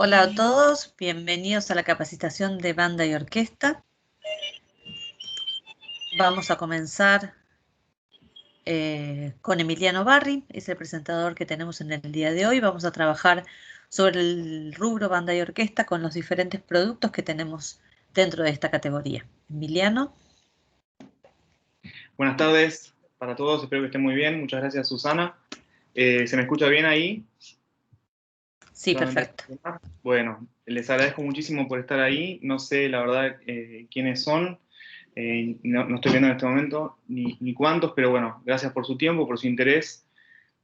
Hola a todos, bienvenidos a la capacitación de banda y orquesta. Vamos a comenzar con Emiliano Barri, es el presentador que tenemos en el día de hoy. Vamos a trabajar sobre el rubro banda y orquesta con los diferentes productos que tenemos dentro de esta categoría. Emiliano. Buenas tardes para todos, espero que estén muy bien. Muchas gracias, Susana. ¿Se me escucha bien ahí? Sí, perfecto. Bueno, les agradezco muchísimo por estar ahí. No sé, la verdad, quiénes son. No estoy viendo en este momento ni cuántos, pero bueno, gracias por su tiempo, por su interés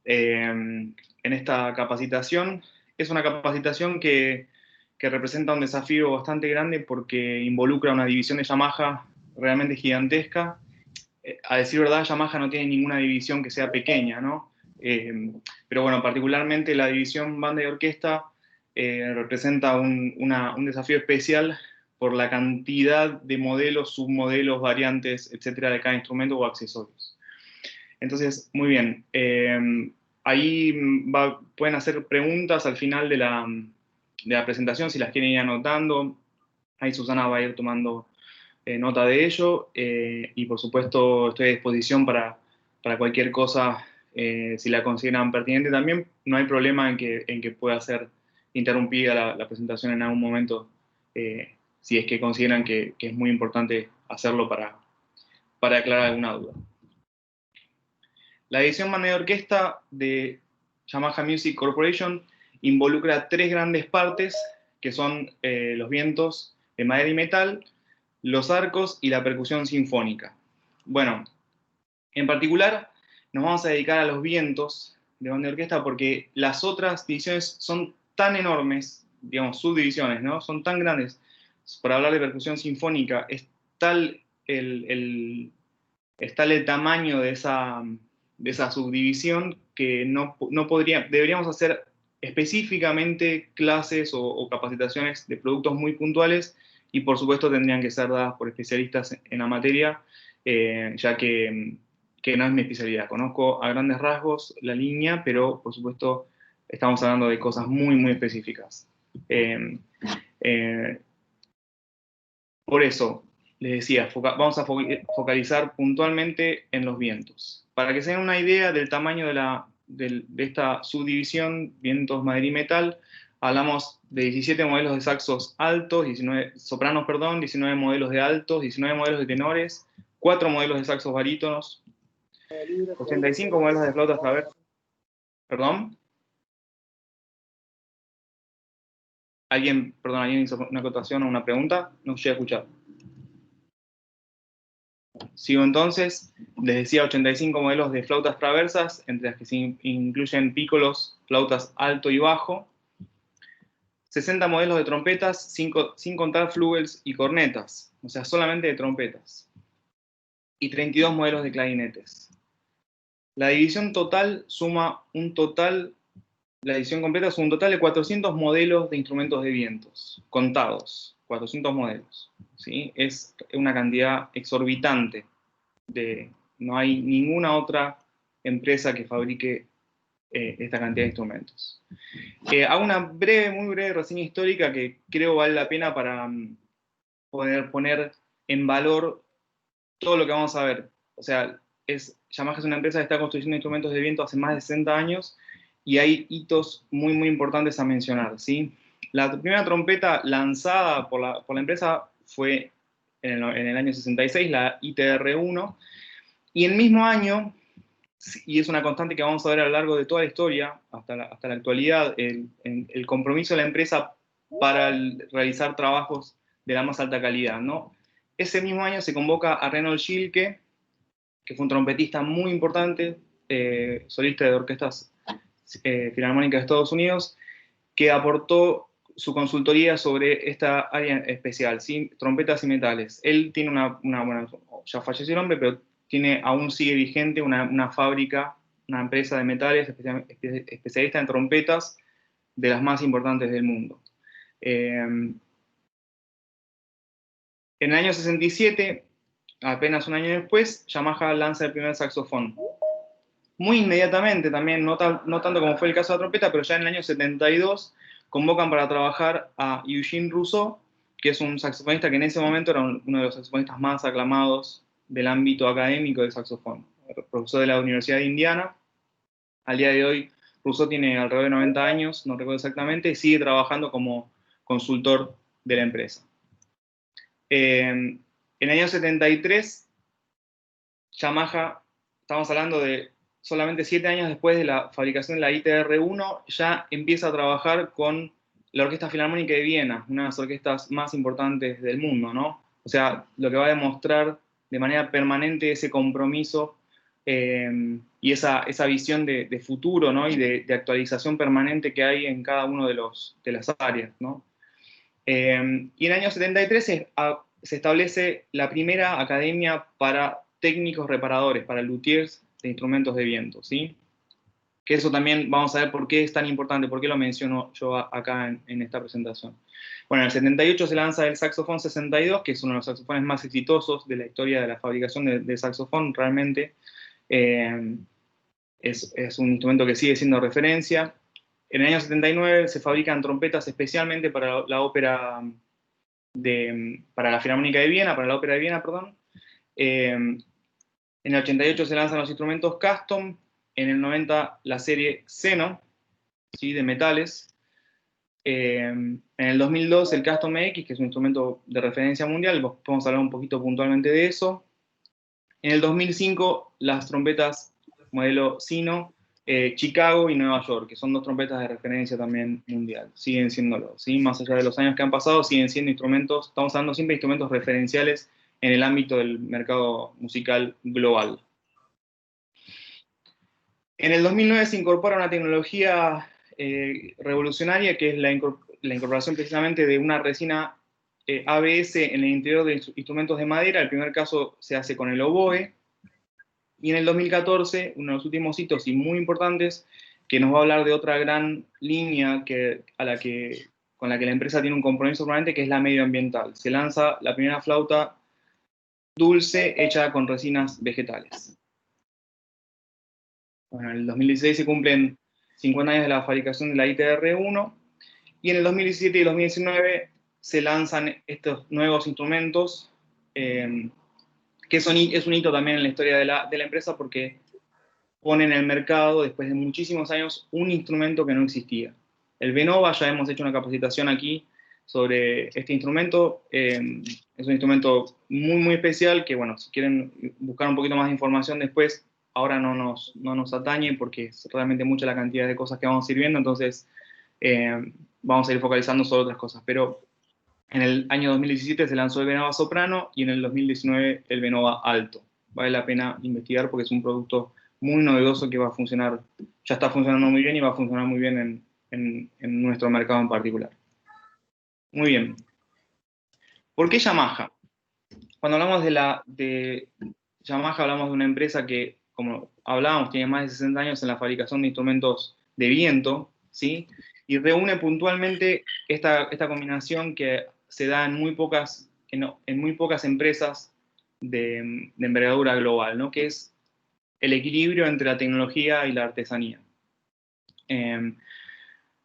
en esta capacitación. Es una capacitación que representa un desafío bastante grande porque involucra una división de Yamaha realmente gigantesca. A decir verdad, Yamaha no tiene ninguna división que sea pequeña, ¿no? Pero bueno, particularmente la división banda y orquesta representa un desafío especial por la cantidad de modelos, submodelos, variantes, etcétera, de cada instrumento o accesorios. Entonces, muy bien. Ahí pueden hacer preguntas al final de la presentación si las quieren ir anotando. Ahí Susana va a ir tomando nota de ello y por supuesto estoy a disposición para cualquier cosa si la consideran pertinente también. No hay problema en que pueda ser interrumpida la presentación en algún momento si es que consideran que es muy importante hacerlo para aclarar alguna duda. La edición banda y orquesta de Yamaha Music Corporation involucra tres grandes partes que son los vientos de madera y metal, los arcos y la percusión sinfónica. Bueno, en particular nos vamos a dedicar a los vientos de banda y orquesta porque las otras divisiones son tan enormes, digamos, subdivisiones, ¿no? Son tan grandes. Para hablar de percusión sinfónica, es tal el tamaño de esa subdivisión que deberíamos hacer específicamente clases o capacitaciones de productos muy puntuales y por supuesto tendrían que ser dadas por especialistas en la materia, ya que no es mi especialidad. Conozco a grandes rasgos la línea, pero por supuesto estamos hablando de cosas muy, muy específicas. Por eso, les decía, vamos a focalizar puntualmente en los vientos. Para que se den una idea del tamaño de esta subdivisión, vientos, madera y metal, hablamos de 17 modelos de saxos altos, 19 modelos de altos, 19 modelos de tenores, 4 modelos de saxos barítonos, 85 modelos de flautas traversas. ¿Perdón? ¿Alguien hizo una acotación o una pregunta? No llegué a escuchar. Sigo entonces, les decía 85 modelos de flautas traversas, entre las que se incluyen pícolos, flautas alto y bajo, 60 modelos de trompetas, sin contar flugels y cornetas, o sea, solamente de trompetas, y 32 modelos de clarinetes. La división completa suma un total de 400 modelos de instrumentos de vientos, contados, 400 modelos. ¿Sí? Es una cantidad exorbitante. No hay ninguna otra empresa que fabrique esta cantidad de instrumentos. Hago una muy breve reseña histórica que creo vale la pena para poner en valor todo lo que vamos a ver. O sea, Yamaha es una empresa que está construyendo instrumentos de viento hace más de 60 años y hay hitos muy, muy importantes a mencionar, ¿sí? La primera trompeta lanzada por la empresa fue en el año 66, la ITR-1, y el mismo año, y es una constante que vamos a ver a lo largo de toda la historia, hasta la actualidad, el compromiso de la empresa para realizar trabajos de la más alta calidad, ¿no? Ese mismo año se convoca a Reinhold Schilke, que fue un trompetista muy importante, solista de orquestas filarmónicas de Estados Unidos, que aportó su consultoría sobre esta área especial, ¿sí? Trompetas y metales. Él tiene bueno, ya falleció el hombre, pero aún sigue vigente una fábrica, una empresa de metales especialista en trompetas de las más importantes del mundo. En el año 67, apenas un año después, Yamaha lanza el primer saxofón. Muy inmediatamente también, no tanto como fue el caso de la trompeta, pero ya en el año 72 convocan para trabajar a Eugene Rousseau, que es un saxofonista que en ese momento era uno de los saxofonistas más aclamados del ámbito académico del saxofón, profesor de la Universidad de Indiana. Al día de hoy, Rousseau tiene alrededor de 90 años, no recuerdo exactamente, y sigue trabajando como consultor de la empresa. En el año 73, Yamaha, estamos hablando de solamente 7 años después de la fabricación de la ITR-1, ya empieza a trabajar con la Orquesta Filarmónica de Viena, una de las orquestas más importantes del mundo, ¿no? O sea, lo que va a demostrar de manera permanente ese compromiso y esa visión de futuro, ¿no? Y de actualización permanente que hay en cada uno de las áreas, ¿no? Y en el año 73 se establece la primera academia para técnicos reparadores, para luthiers de instrumentos de viento, ¿sí? Que eso también vamos a ver por qué es tan importante, por qué lo menciono yo acá en esta presentación. Bueno, en el 78 se lanza el saxofón 62, que es uno de los saxofones más exitosos de la historia de la fabricación de saxofón, realmente. Es un instrumento que sigue siendo referencia. En el año 79 se fabrican trompetas especialmente para la ópera para la Filarmónica de Viena, para la Ópera de Viena, perdón. En el 88 se lanzan los instrumentos custom, en el 90 la serie Seno, ¿sí? De metales. En el 2002 el Custom X, que es un instrumento de referencia mundial, podemos hablar un poquito puntualmente de eso. En el 2005 las trompetas modelo Sino, Chicago y Nueva York, que son dos trompetas de referencia también mundial, siguen siéndolo, ¿sí? Más allá de los años que han pasado, siguen siendo instrumentos, estamos hablando siempre de instrumentos referenciales en el ámbito del mercado musical global. En el 2009 se incorpora una tecnología revolucionaria, que es la incorporación precisamente de una resina ABS en el interior de instrumentos de madera. El primer caso se hace con el oboe. Y en el 2014, uno de los últimos hitos y muy importantes, que nos va a hablar de otra gran línea con la que la empresa tiene un compromiso permanente, que es la medioambiental. Se lanza la primera flauta dulce hecha con resinas vegetales. Bueno, en el 2016 se cumplen 50 años de la fabricación de la ITR-1, y en el 2017 y 2019 se lanzan estos nuevos instrumentos, que es un hito también en la historia de la empresa, porque pone en el mercado, después de muchísimos años, un instrumento que no existía. El Venova, ya hemos hecho una capacitación aquí sobre este instrumento. Es un instrumento muy, muy especial que, bueno, si quieren buscar un poquito más de información después, ahora no nos atañe porque es realmente mucha la cantidad de cosas que vamos a ir viendo, entonces vamos a ir focalizando sobre otras cosas. Pero en el año 2017 se lanzó el Venova Soprano y en el 2019 el Venova Alto. Vale la pena investigar porque es un producto muy novedoso que va a funcionar, ya está funcionando muy bien y va a funcionar muy bien en nuestro mercado en particular. Muy bien. ¿Por qué Yamaha? Cuando hablamos de Yamaha, hablamos de una empresa que, como hablábamos, tiene más de 60 años en la fabricación de instrumentos de viento, ¿sí? Y reúne puntualmente esta combinación que se da en muy pocas empresas de envergadura global, ¿no? Que es el equilibrio entre la tecnología y la artesanía.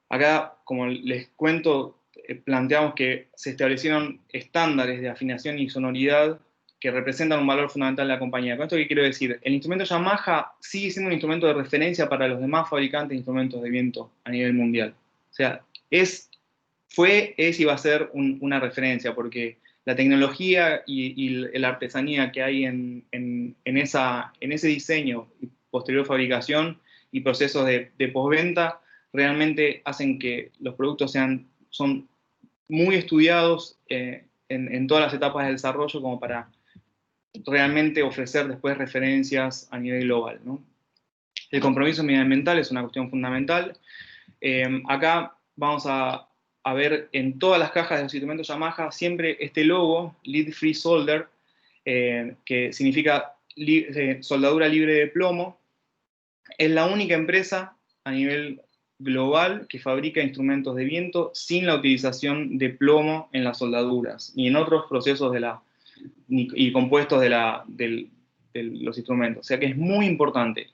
Acá, como les cuento, planteamos que se establecieron estándares de afinación y sonoridad que representan un valor fundamental de la compañía. ¿Con esto qué quiero decir? El instrumento Yamaha sigue siendo un instrumento de referencia para los demás fabricantes de instrumentos de viento a nivel mundial. O sea, es y va a ser una referencia, porque la tecnología y la artesanía que hay en ese diseño y posterior fabricación y procesos de postventa realmente hacen que los productos son muy estudiados en todas las etapas del desarrollo como para realmente ofrecer después referencias a nivel global, ¿no? El compromiso medioambiental es una cuestión fundamental. Acá vamos a ver en todas las cajas de los instrumentos Yamaha siempre este logo, Lead Free Solder, que significa soldadura libre de plomo. Es la única empresa a nivel global que fabrica instrumentos de viento sin la utilización de plomo en las soldaduras, ni en otros procesos y compuestos de los instrumentos. O sea que es muy importante.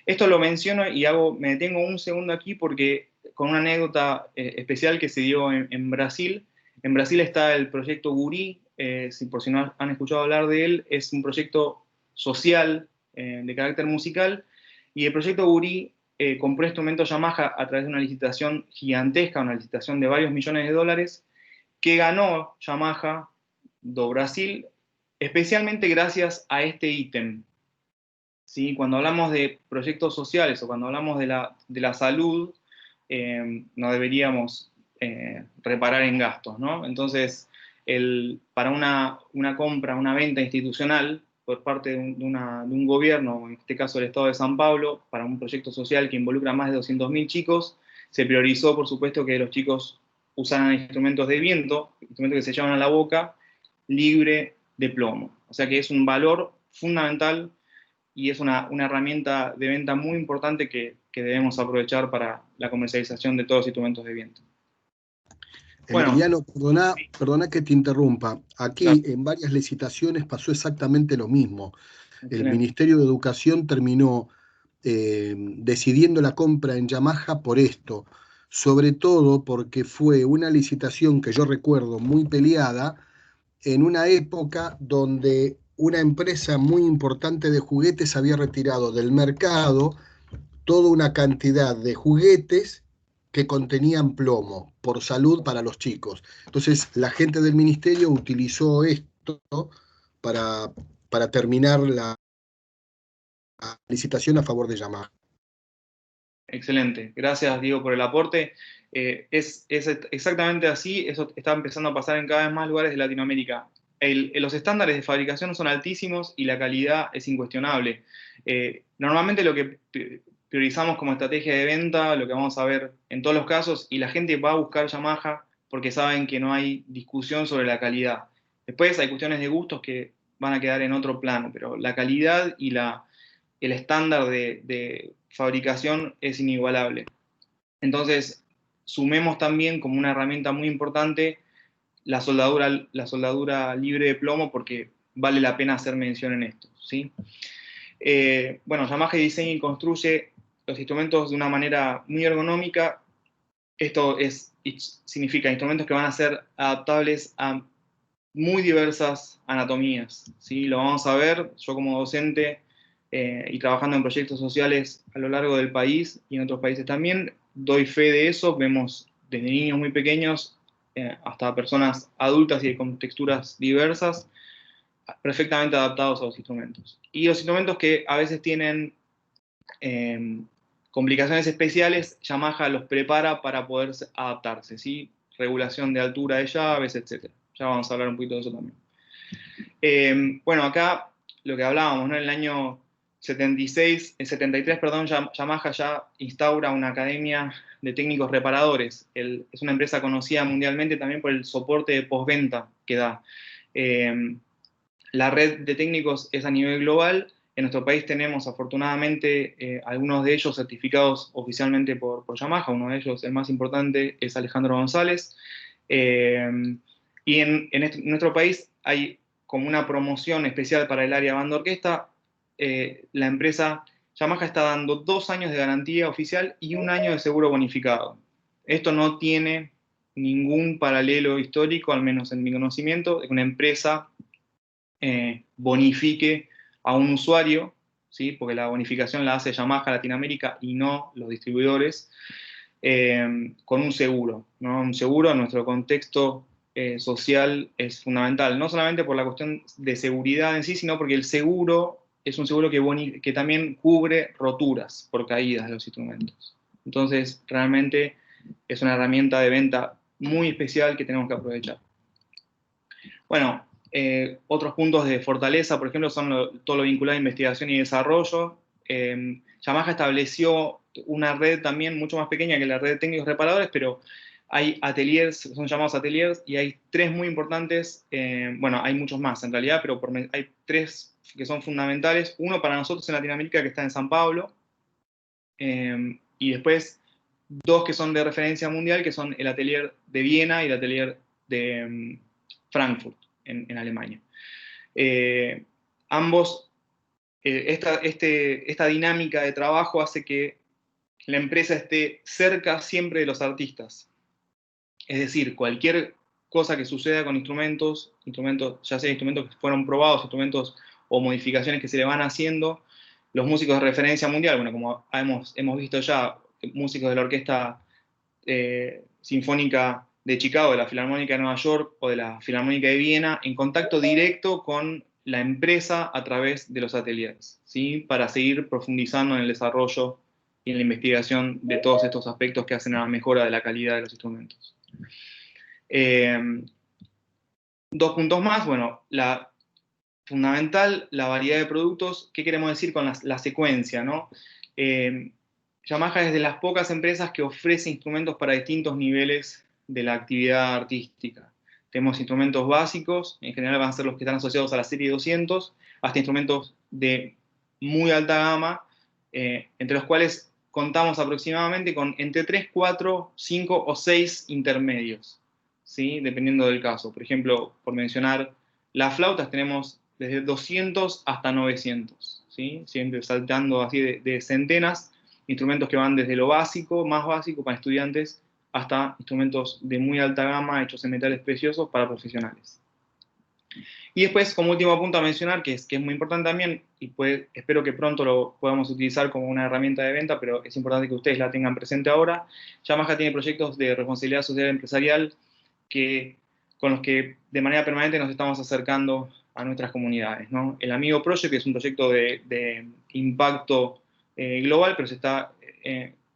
Esto lo menciono y me detengo un segundo aquí porque con una anécdota especial que se dio en Brasil. En Brasil está el proyecto Gurí, por si no han escuchado hablar de él, es un proyecto social de carácter musical, y el proyecto Gurí compró instrumentos Yamaha a través de una licitación gigantesca, una licitación de varios millones de dólares, que ganó Yamaha do Brasil, especialmente gracias a este ítem. ¿Sí? Cuando hablamos de proyectos sociales o cuando hablamos de la salud, no deberíamos reparar en gastos, ¿no? Entonces, para una compra, una venta institucional por parte de un gobierno, en este caso el Estado de San Pablo, para un proyecto social que involucra más de 200.000 chicos, se priorizó, por supuesto, que los chicos usaran instrumentos de viento, instrumentos que se llevan a la boca, libre de plomo. O sea que es un valor fundamental y es una herramienta de venta muy importante que debemos aprovechar para la comercialización de todos los instrumentos de viento. Bueno, Emiliano, perdona que te interrumpa. Aquí claro. en varias licitaciones pasó exactamente lo mismo. Excelente. El Ministerio de Educación terminó decidiendo la compra en Yamaha por esto, sobre todo porque fue una licitación que yo recuerdo muy peleada en una época donde una empresa muy importante de juguetes había retirado del mercado toda una cantidad de juguetes que contenían plomo por salud para los chicos. Entonces la gente del ministerio utilizó esto para, para terminar la licitación a favor de Yamaha. Excelente, gracias Diego por el aporte. Es exactamente así, eso está empezando a pasar en cada vez más lugares de Latinoamérica. Los estándares de fabricación son altísimos y la calidad es incuestionable. Normalmente lo que priorizamos como estrategia de venta, lo que vamos a ver en todos los casos, y la gente va a buscar Yamaha porque saben que no hay discusión sobre la calidad. Después hay cuestiones de gustos que van a quedar en otro plano, pero la calidad y el estándar de fabricación es inigualable. Entonces, sumemos también como una herramienta muy importante la soldadura libre de plomo, porque vale la pena hacer mención en esto, ¿sí? Bueno, Yamaha diseña y construye los instrumentos de una manera muy ergonómica. Esto significa instrumentos que van a ser adaptables a muy diversas anatomías, ¿sí? Lo vamos a ver, yo como docente y trabajando en proyectos sociales a lo largo del país y en otros países también, doy fe de eso. Vemos desde niños muy pequeños hasta personas adultas y con texturas diversas, perfectamente adaptados a los instrumentos. Y los instrumentos que a veces tienen complicaciones especiales, Yamaha los prepara para poder adaptarse, ¿sí? Regulación de altura de llaves, etc. Ya vamos a hablar un poquito de eso también. Bueno, acá lo que hablábamos, ¿no? En el año 73, perdón, Yamaha ya instaura una academia de técnicos reparadores. Es una empresa conocida mundialmente también por el soporte de postventa que da. La red de técnicos es a nivel global. En nuestro país tenemos afortunadamente algunos de ellos certificados oficialmente por Yamaha. Uno de ellos, el más importante, es Alejandro González. Y en nuestro país hay como una promoción especial para el área banda orquesta. La empresa Yamaha está dando 2 años de garantía oficial y 1 año de seguro bonificado. Esto no tiene ningún paralelo histórico, al menos en mi conocimiento, de que una empresa bonifique a un usuario, ¿sí? Porque la bonificación la hace Yamaha Latinoamérica y no los distribuidores, con un seguro, ¿no? Un seguro en nuestro contexto social es fundamental, no solamente por la cuestión de seguridad en sí, sino porque el seguro es un seguro que también cubre roturas por caídas de los instrumentos. Entonces, realmente es una herramienta de venta muy especial que tenemos que aprovechar. Bueno, otros puntos de fortaleza, por ejemplo, son todo lo vinculado a investigación y desarrollo. Yamaha estableció una red también mucho más pequeña que la red de técnicos reparadores, pero hay ateliers, son llamados ateliers, y hay 3 muy importantes. Bueno, hay muchos más en realidad, pero hay 3 que son fundamentales. Uno para nosotros en Latinoamérica, que está en San Pablo, y después 2 que son de referencia mundial, que son el atelier de Viena y el atelier de Frankfurt, en Alemania. Ambos, esta dinámica de trabajo hace que la empresa esté cerca siempre de los artistas. Es decir, cualquier cosa que suceda con instrumentos, ya sea instrumentos que fueron probados, instrumentos o modificaciones que se le van haciendo, los músicos de referencia mundial, bueno, como hemos visto ya, músicos de la Orquesta Sinfónica de Chicago, de la Filarmónica de Nueva York o de la Filarmónica de Viena, en contacto directo con la empresa a través de los ateliers, ¿sí? Para seguir profundizando en el desarrollo y en la investigación de todos estos aspectos que hacen a la mejora de la calidad de los instrumentos. 2 puntos más, bueno, fundamental, la variedad de productos. ¿Qué queremos decir con la secuencia, ¿no? Yamaha es de las pocas empresas que ofrece instrumentos para distintos niveles de la actividad artística. Tenemos instrumentos básicos, en general van a ser los que están asociados a la serie 200, hasta instrumentos de muy alta gama, entre los cuales contamos aproximadamente con entre 3, 4, 5 o 6 intermedios, ¿sí? Dependiendo del caso. Por ejemplo, por mencionar, las flautas tenemos desde 200 hasta 900, ¿sí? Siempre saltando así de centenas, instrumentos que van desde lo básico, más básico para estudiantes, hasta instrumentos de muy alta gama hechos en metales preciosos para profesionales. Y después, como último punto a mencionar, que es muy importante también, y espero que pronto lo podamos utilizar como una herramienta de venta, pero es importante que ustedes la tengan presente ahora. Yamaha tiene proyectos de responsabilidad social empresarial con los que de manera permanente nos estamos acercando a nuestras comunidades, ¿no? El Amigo Project es un proyecto de impacto global, pero se está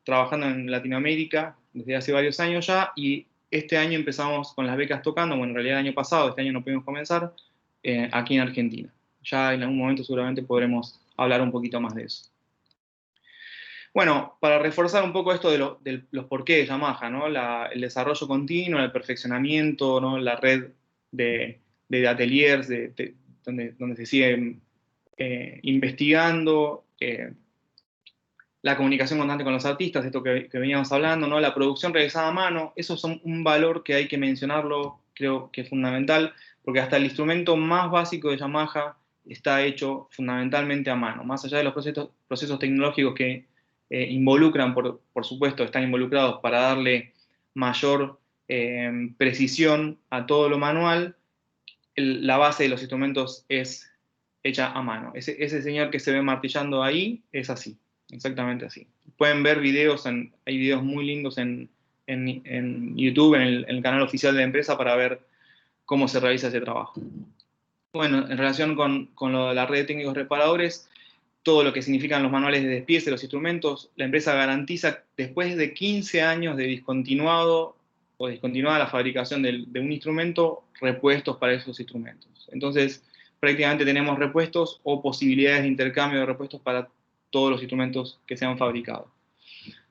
trabajando en Latinoamérica desde hace varios años ya, y este año empezamos con las becas tocando, bueno, en realidad el año pasado, este año no pudimos comenzar, aquí en Argentina. Ya en algún momento seguramente podremos hablar un poquito más de eso. Bueno, para reforzar un poco esto de los porqués de Yamaha, ¿no? El desarrollo continuo, el perfeccionamiento, ¿no? La red de ateliers donde se sigue investigando, la comunicación constante con los artistas, esto que veníamos hablando, ¿no? La producción realizada a mano, eso es un valor que hay que mencionarlo, creo que es fundamental, porque hasta el instrumento más básico de Yamaha está hecho fundamentalmente a mano, más allá de los procesos tecnológicos que involucran, por supuesto, están involucrados para darle mayor precisión a todo lo manual. La base de los instrumentos es hecha a mano. Ese señor que se ve martillando ahí es así, exactamente así. Pueden ver videos, hay videos muy lindos en YouTube, en el canal oficial de la empresa, para ver cómo se realiza ese trabajo. Bueno, en relación con lo de la red de técnicos reparadores, todo lo que significan los manuales de despiece de los instrumentos, la empresa garantiza, después de 15 años de discontinuada la fabricación de un instrumento, repuestos para esos instrumentos. Entonces, prácticamente tenemos repuestos o posibilidades de intercambio de repuestos para todos los instrumentos que se han fabricado.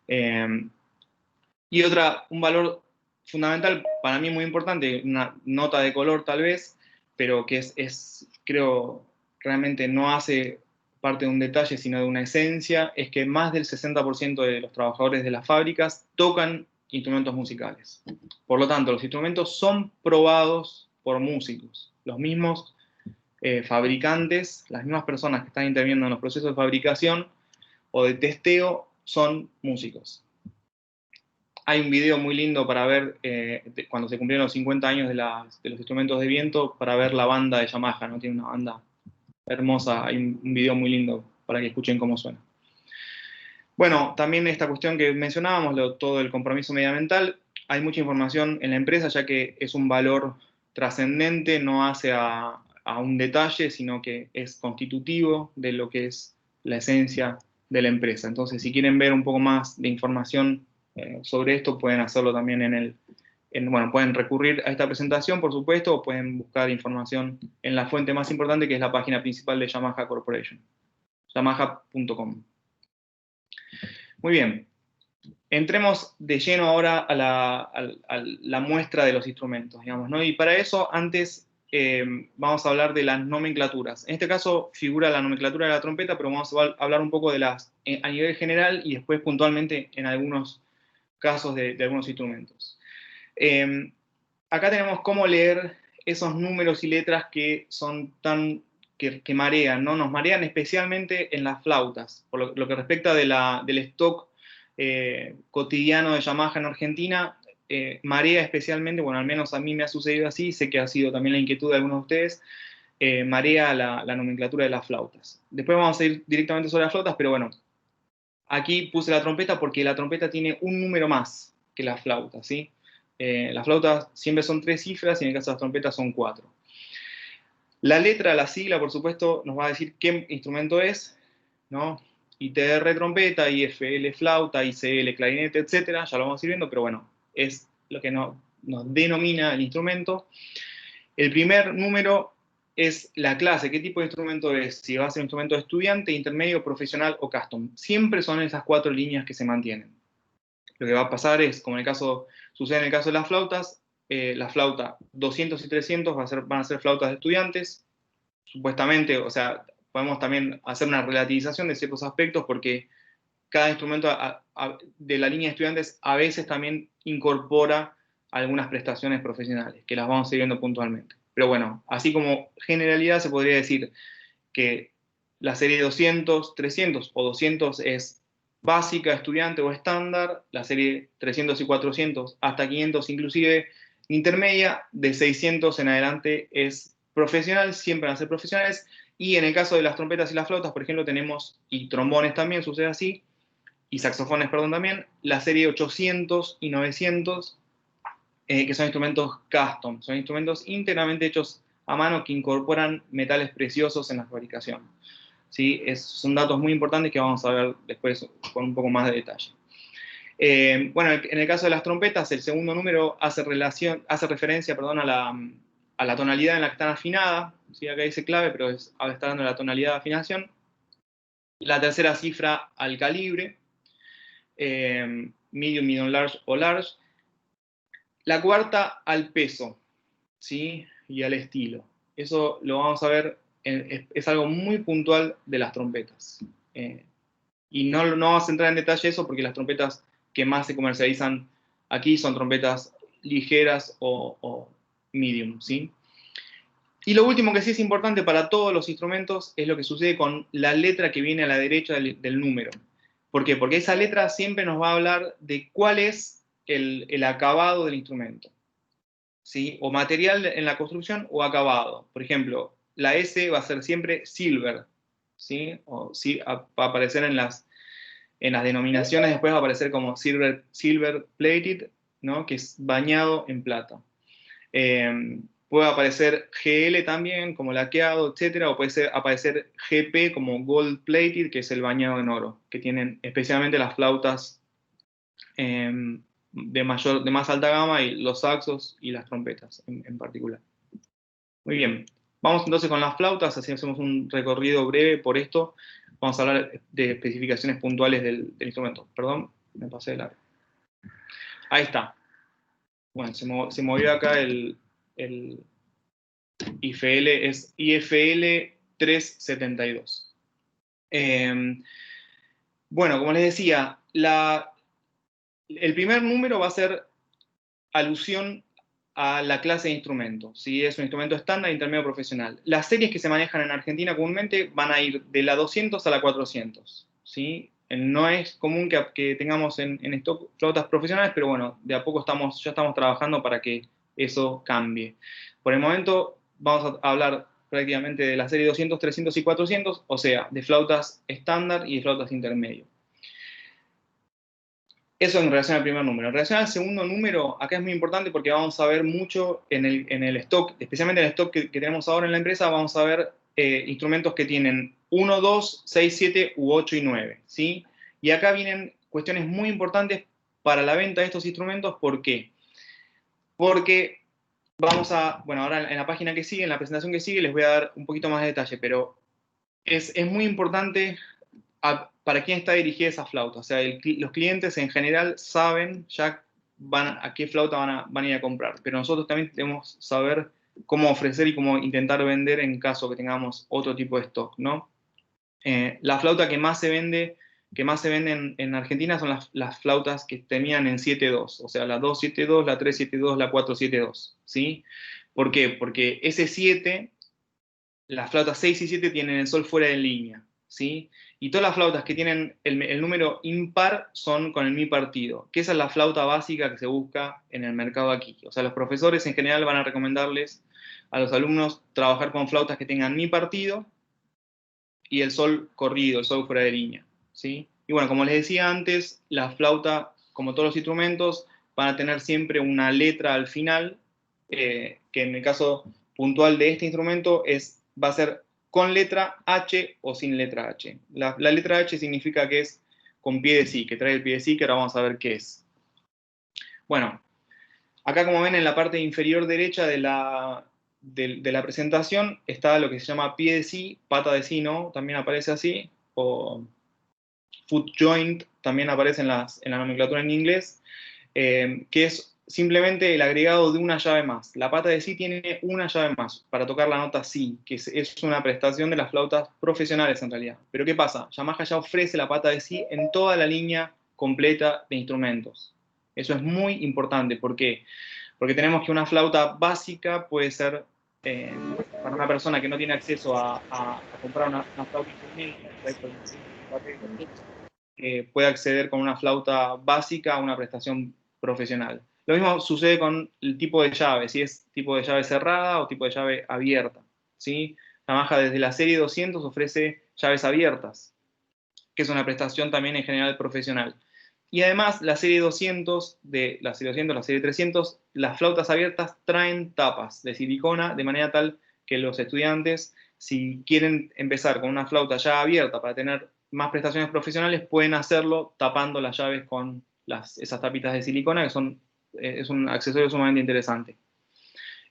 Y un valor fundamental, para mí muy importante, una nota de color tal vez, pero que creo, realmente no hace parte de un detalle, sino de una esencia, es que más del 60% de los trabajadores de las fábricas tocan instrumentos musicales. Por lo tanto, los instrumentos son probados por músicos. Los mismos fabricantes, las mismas personas que están interviniendo en los procesos de fabricación o de testeo, son músicos. Hay un video muy lindo para ver, cuando se cumplieron los 50 años de los instrumentos de viento, para ver la banda de Yamaha, ¿no? Tiene una banda hermosa, hay un video muy lindo para que escuchen cómo suena. Bueno, también esta cuestión que mencionábamos, todo el compromiso medioambiental, hay mucha información en la empresa, ya que es un valor trascendente, no hace a un detalle, sino que es constitutivo de lo que es la esencia de la empresa. Entonces, si quieren ver un poco más de información sobre esto, pueden hacerlo también bueno, pueden recurrir a esta presentación, por supuesto, o pueden buscar información en la fuente más importante, que es la página principal de Yamaha Corporation, yamaha.com. Muy bien. Entremos de lleno ahora a la muestra de los instrumentos, digamos, ¿no? Y para eso, antes vamos a hablar de las nomenclaturas. En este caso figura la nomenclatura de la trompeta, pero vamos a hablar un poco de las a nivel general y después puntualmente en algunos casos de algunos instrumentos. Acá tenemos cómo leer esos números y letras que son que marean, ¿no? Nos marean especialmente en las flautas, por lo que respecta del stock cotidiano de Yamaha en Argentina, marea especialmente, bueno, al menos a mí me ha sucedido así, sé que ha sido también la inquietud de algunos de ustedes, marea la nomenclatura de las flautas. Después vamos a ir directamente sobre las flautas, pero bueno, aquí puse la trompeta porque la trompeta tiene un número más que la flauta, ¿sí? Las flautas siempre son 3 cifras y en el caso de las trompetas son 4. La letra, la sigla, por supuesto, nos va a decir qué instrumento es, ¿no? ITR trompeta, IFL flauta, ICL clarinete, etcétera, ya lo vamos a ir viendo, pero bueno, es lo que nos denomina el instrumento. El primer número es la clase, qué tipo de instrumento es, si va a ser un instrumento de estudiante, intermedio, profesional o custom. Siempre son esas 4 líneas que se mantienen. Lo que va a pasar es, como sucede en el caso de las flautas, la flauta 200 y 300 van a ser flautas de estudiantes, supuestamente, o sea, podemos también hacer una relativización de ciertos aspectos porque cada instrumento de la línea de estudiantes a veces también incorpora algunas prestaciones profesionales, que las vamos a ir viendo puntualmente. Pero bueno, así como generalidad se podría decir que la serie 200, 300 o 200 es básica, estudiante o estándar, la serie 300 y 400 hasta 500 inclusive intermedia, de 600 en adelante es profesional, siempre van a ser profesionales, y en el caso de las trompetas y las flautas, por ejemplo, tenemos, y trombones también sucede así, y saxofones, perdón, también, la serie 800 y 900, que son instrumentos custom, son instrumentos íntegramente hechos a mano que incorporan metales preciosos en la fabricación. ¿Sí? Son datos muy importantes que vamos a ver después con un poco más de detalle. Bueno, en el caso de las trompetas, el segundo número hace referencia a la tonalidad en la que están afinadas. ¿Sí? Acá dice clave, pero está dando la tonalidad de afinación. La tercera cifra al calibre, medium, medium large o large. La cuarta al peso, ¿sí? Y al estilo. Eso lo vamos a ver, es algo muy puntual de las trompetas. Y no vamos a entrar en detalle eso porque las trompetas que más se comercializan aquí son trompetas ligeras o medium, ¿sí? Y lo último que sí es importante para todos los instrumentos es lo que sucede con la letra que viene a la derecha del número. ¿Por qué? Porque esa letra siempre nos va a hablar de cuál es el acabado del instrumento, ¿sí? O material en la construcción o acabado. Por ejemplo, la S va a ser siempre silver, ¿sí? O sí, va a aparecer en las denominaciones, después va a aparecer como silver plated, ¿no? Que es bañado en plata. Puede aparecer GL también, como laqueado, etcétera, o puede aparecer GP como gold plated, que es el bañado en oro, que tienen especialmente las flautas de más alta gama y los saxos y las trompetas en particular. Muy bien, vamos entonces con las flautas, así hacemos un recorrido breve por esto. Vamos a hablar de especificaciones puntuales del instrumento. Perdón, me pasé de largo. Ahí está. Bueno, se movió acá el IFL, es IFL 372. Bueno, como les decía, el primer número va a ser alusión a la clase de instrumento, ¿sí? Es un instrumento estándar, intermedio, profesional. Las series que se manejan en Argentina comúnmente van a ir de la 200 a la 400, ¿sí? No es común que tengamos en stock flautas profesionales, pero bueno, de a poco ya estamos trabajando para que eso cambie. Por el momento vamos a hablar prácticamente de la serie 200, 300 y 400, o sea, de flautas estándar y de flautas intermedio. Eso en relación al primer número. En relación al segundo número, acá es muy importante porque vamos a ver mucho en el stock, especialmente en el stock que tenemos ahora en la empresa, vamos a ver instrumentos que tienen 1, 2, 6, 7 u 8 y 9, ¿sí? Y acá vienen cuestiones muy importantes para la venta de estos instrumentos. ¿Por qué? Porque bueno, ahora en la página que sigue, en la presentación que sigue, les voy a dar un poquito más de detalle, pero es muy importante para quién está dirigida esa flauta. O sea, los clientes en general saben ya a qué flauta van a ir a comprar, pero nosotros también debemos saber cómo ofrecer y cómo intentar vender en caso que tengamos otro tipo de stock, ¿no? La flauta que más se vende en Argentina son las flautas que terminan en 7-2, o sea, la 2-7-2, la 3-7-2, la 4-7-2, ¿sí? ¿Por qué? Porque ese 7, las flautas 6 y 7 tienen el sol fuera de línea, ¿sí? Y todas las flautas que tienen el número impar son con el mi partido, que esa es la flauta básica que se busca en el mercado aquí. O sea, los profesores en general van a recomendarles a los alumnos trabajar con flautas que tengan mi partido y el sol corrido, el sol fuera de línea, ¿sí? Y bueno, como les decía antes, la flauta, como todos los instrumentos, van a tener siempre una letra al final, que en el caso puntual de este instrumento va a ser con letra H o sin letra H. La letra H significa que es con pie de sí, que trae el pie de sí, que ahora vamos a ver qué es. Bueno, acá como ven en la parte inferior derecha de la presentación está lo que se llama pie de sí, pata de sí, ¿no? También aparece así, o foot joint, también aparece en la nomenclatura en inglés, que es simplemente el agregado de una llave más. La pata de sí tiene una llave más para tocar la nota sí, que es una prestación de las flautas profesionales en realidad. Pero ¿qué pasa? Yamaha ya ofrece la pata de sí en toda la línea completa de instrumentos. Eso es muy importante. ¿Por qué? Porque tenemos que una flauta básica puede ser, para una persona que no tiene acceso a comprar una flauta instrumental, puede acceder con una flauta básica a una prestación profesional. Lo mismo sucede con el tipo de llave, si es tipo de llave cerrada o tipo de llave abierta, ¿sí? Yamaha desde la serie 200 ofrece llaves abiertas, que es una prestación también en general profesional. Y además, la serie 200, la serie 300, las flautas abiertas traen tapas de silicona, de manera tal que los estudiantes, si quieren empezar con una flauta ya abierta para tener más prestaciones profesionales, pueden hacerlo tapando las llaves con esas tapitas de silicona, que es un accesorio sumamente interesante.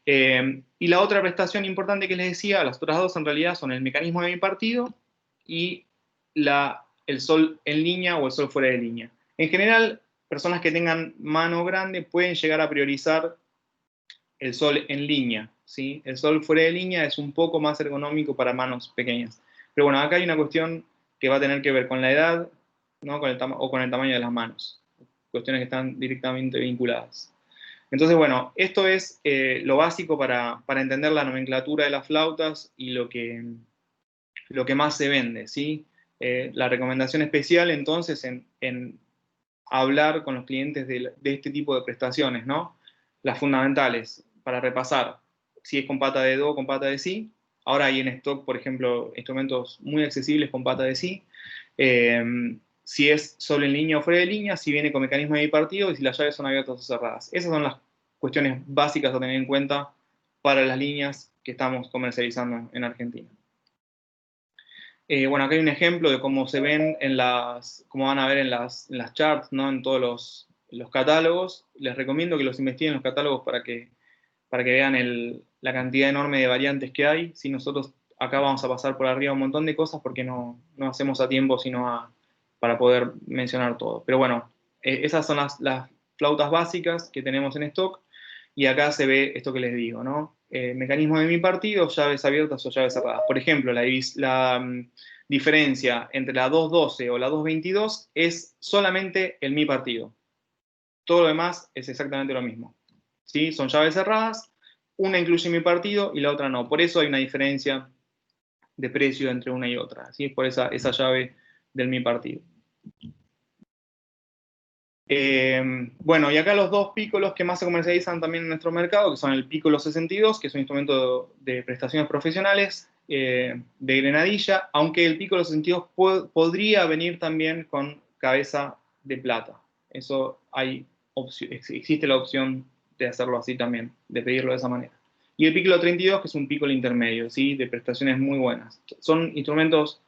Y la otra prestación importante que les decía, las otras dos en realidad son el mecanismo de mi partido y el sol en línea o el sol fuera de línea. En general, personas que tengan mano grande pueden llegar a priorizar el sol en línea, ¿sí? El sol fuera de línea es un poco más ergonómico para manos pequeñas. Pero bueno, acá hay una cuestión que va a tener que ver con la edad, ¿no? O con el tamaño de las manos. Cuestiones que están directamente vinculadas. Entonces, bueno, esto es lo básico para entender la nomenclatura de las flautas y lo que más se vende, ¿sí? La recomendación especial, entonces, en hablar con los clientes de este tipo de prestaciones, ¿no? Las fundamentales, para repasar, si es con pata de do o con pata de si. Ahora hay en stock, por ejemplo, instrumentos muy accesibles con pata de si. Si es solo en línea o fuera de línea, si viene con mecanismo de bipartido y si las llaves son abiertas o cerradas. Esas son las cuestiones básicas a tener en cuenta para las líneas que estamos comercializando en Argentina. Bueno, acá hay un ejemplo de cómo se ven cómo van a ver en las charts, ¿no? En todos los catálogos. Les recomiendo que los investiguen en los catálogos para que vean la cantidad enorme de variantes que hay. Si nosotros acá vamos a pasar por arriba un montón de cosas porque no hacemos a tiempo, sino para poder mencionar todo. Pero bueno, esas son las flautas básicas que tenemos en stock. Y acá se ve esto que les digo, ¿no? Mecanismo de mi partido, llaves abiertas o llaves cerradas. Por ejemplo, la diferencia entre la 212 o la 222 es solamente el mi partido. Todo lo demás es exactamente lo mismo. ¿Sí? Son llaves cerradas, una incluye mi partido y la otra no. Por eso hay una diferencia de precio entre una y otra. ¿Sí? Por esa llave del mi partido. Bueno, y acá los dos pícolos que más se comercializan también en nuestro mercado, que son el Piccolo 62, que es un instrumento de prestaciones profesionales, de grenadilla, aunque el Piccolo 62 podría venir también con cabeza de plata. Eso existe la opción de hacerlo así también, de pedirlo de esa manera. Y el Piccolo 32, que es un Piccolo intermedio, ¿sí? De prestaciones muy buenas. Son instrumentos...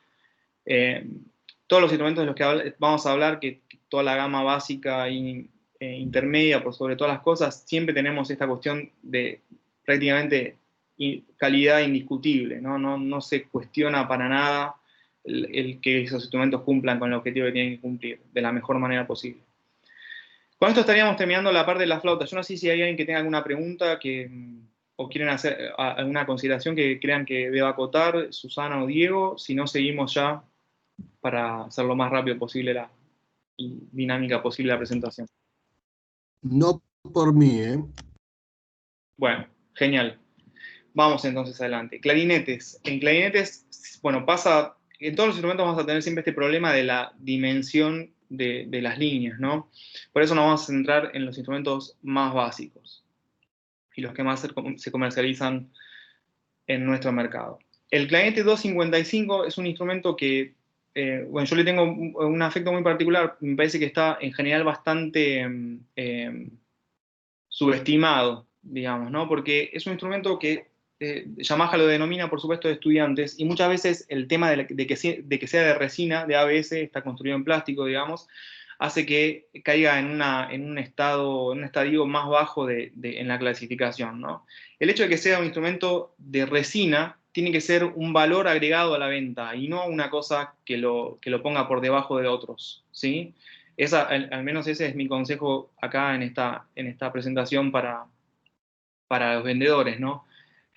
todos los instrumentos de los que vamos a hablar, que toda la gama básica e intermedia, por sobre todas las cosas, siempre tenemos esta cuestión de prácticamente calidad indiscutible, ¿no? No se cuestiona para nada el que esos instrumentos cumplan con el objetivo que tienen que cumplir de la mejor manera posible. Con esto estaríamos terminando la parte de la flauta. Yo no sé si hay alguien que tenga alguna pregunta o quieren hacer alguna consideración que crean que deba acotar, Susana o Diego. Si no, seguimos ya para hacer lo más rápido posible y dinámica posible la presentación. No por mí, ¿eh? Bueno, genial. Vamos entonces adelante. Clarinetes. En clarinetes, bueno, pasa en todos los instrumentos vamos a tener siempre este problema de la dimensión de las líneas, ¿no? Por eso nos vamos a centrar en los instrumentos más básicos y los que más se comercializan en nuestro mercado. El clarinete 255 es un instrumento que, bueno, yo le tengo un afecto muy particular, me parece que está en general bastante subestimado, digamos, ¿no? Porque es un instrumento que Yamaha lo denomina, por supuesto, de estudiantes, y muchas veces el tema de que sea de resina, de ABS, está construido en plástico, digamos, hace que caiga en un estadio más bajo en la clasificación, ¿no? El hecho de que sea un instrumento de resina tiene que ser un valor agregado a la venta, y no una cosa que lo ponga por debajo de otros, ¿sí? Al menos ese es mi consejo acá en esta presentación para los vendedores, ¿no?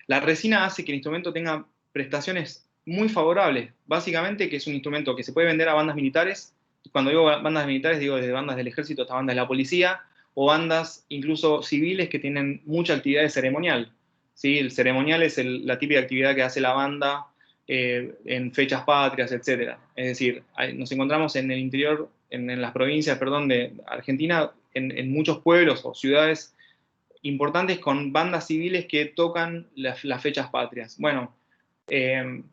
La resina hace que el instrumento tenga prestaciones muy favorables. Básicamente que es un instrumento que se puede vender a bandas militares. Cuando digo bandas militares, digo desde bandas del ejército hasta bandas de la policía, o bandas incluso civiles que tienen mucha actividad ceremonial. ¿Sí? El ceremonial es la típica actividad que hace la banda en fechas patrias, etc. Es decir, nos encontramos en el interior, en las provincias, perdón, de Argentina, en muchos pueblos o ciudades importantes con bandas civiles que tocan las fechas patrias. Bueno, el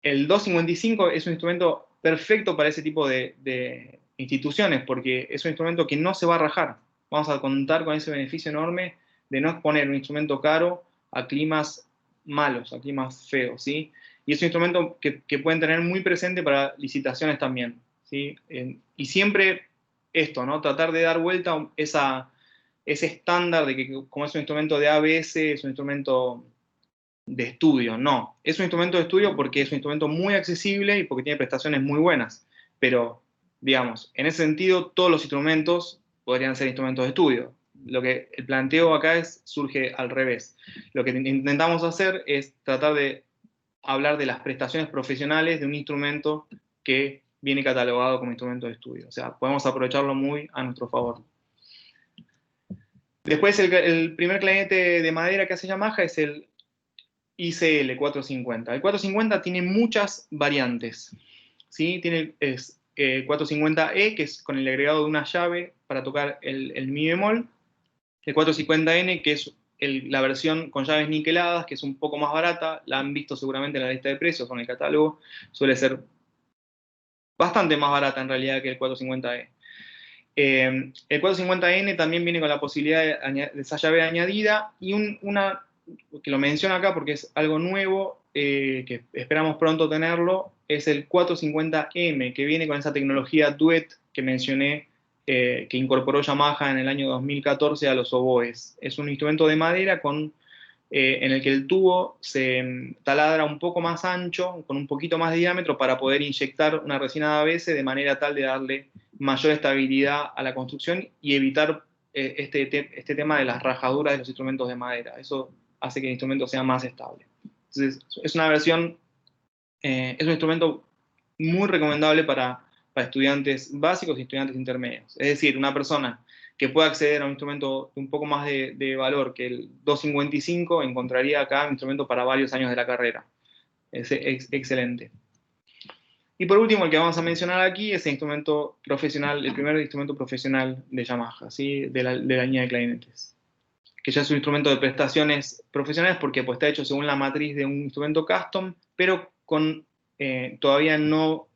255 es un instrumento perfecto para ese tipo de instituciones, porque es un instrumento que no se va a rajar. Vamos a contar con ese beneficio enorme de no exponer un instrumento caro a climas malos, a climas feos, ¿sí? Y es un instrumento que pueden tener muy presente para licitaciones también, ¿sí? Y siempre esto, ¿no? Tratar de dar vuelta ese estándar de que como es un instrumento de ABS, es un instrumento de estudio. No, es un instrumento de estudio porque es un instrumento muy accesible y porque tiene prestaciones muy buenas. Pero, digamos, en ese sentido, todos los instrumentos podrían ser instrumentos de estudio. Lo que el planteo acá surge al revés. Lo que intentamos hacer es tratar de hablar de las prestaciones profesionales de un instrumento que viene catalogado como instrumento de estudio. O sea, podemos aprovecharlo muy a nuestro favor. Después el primer clarinete de madera que hace Yamaha es el ICL 450. El 450 tiene muchas variantes, ¿sí? Tiene 450E, que es con el agregado de una llave para tocar el mi bemol. El 450N, que es la versión con llaves niqueladas, que es un poco más barata. La han visto seguramente en la lista de precios o en el catálogo. Suele ser bastante más barata en realidad que el 450E. El 450N también viene con la posibilidad de esa llave añadida y una que lo menciono acá porque es algo nuevo, que esperamos pronto tenerlo, es el 450M, que viene con esa tecnología Duet que mencioné, que incorporó Yamaha en el año 2014 a los oboes. Es un instrumento de madera en el que el tubo se taladra un poco más ancho, con un poquito más de diámetro, para poder inyectar una resina de ABS de manera tal de darle mayor estabilidad a la construcción y evitar este tema de las rajaduras de los instrumentos de madera. Eso hace que el instrumento sea más estable. Entonces, es una versión, es un instrumento muy recomendable para estudiantes básicos y estudiantes intermedios. Es decir, una persona que pueda acceder a un instrumento un poco más de valor que el 255 encontraría acá un instrumento para varios años de la carrera. Es excelente. Y por último, el que vamos a mencionar aquí es el instrumento profesional, el primer instrumento profesional de Yamaha, ¿sí? de la línea de clarinetes, que ya es un instrumento de prestaciones profesionales porque pues, está hecho según la matriz de un instrumento custom, pero todavía no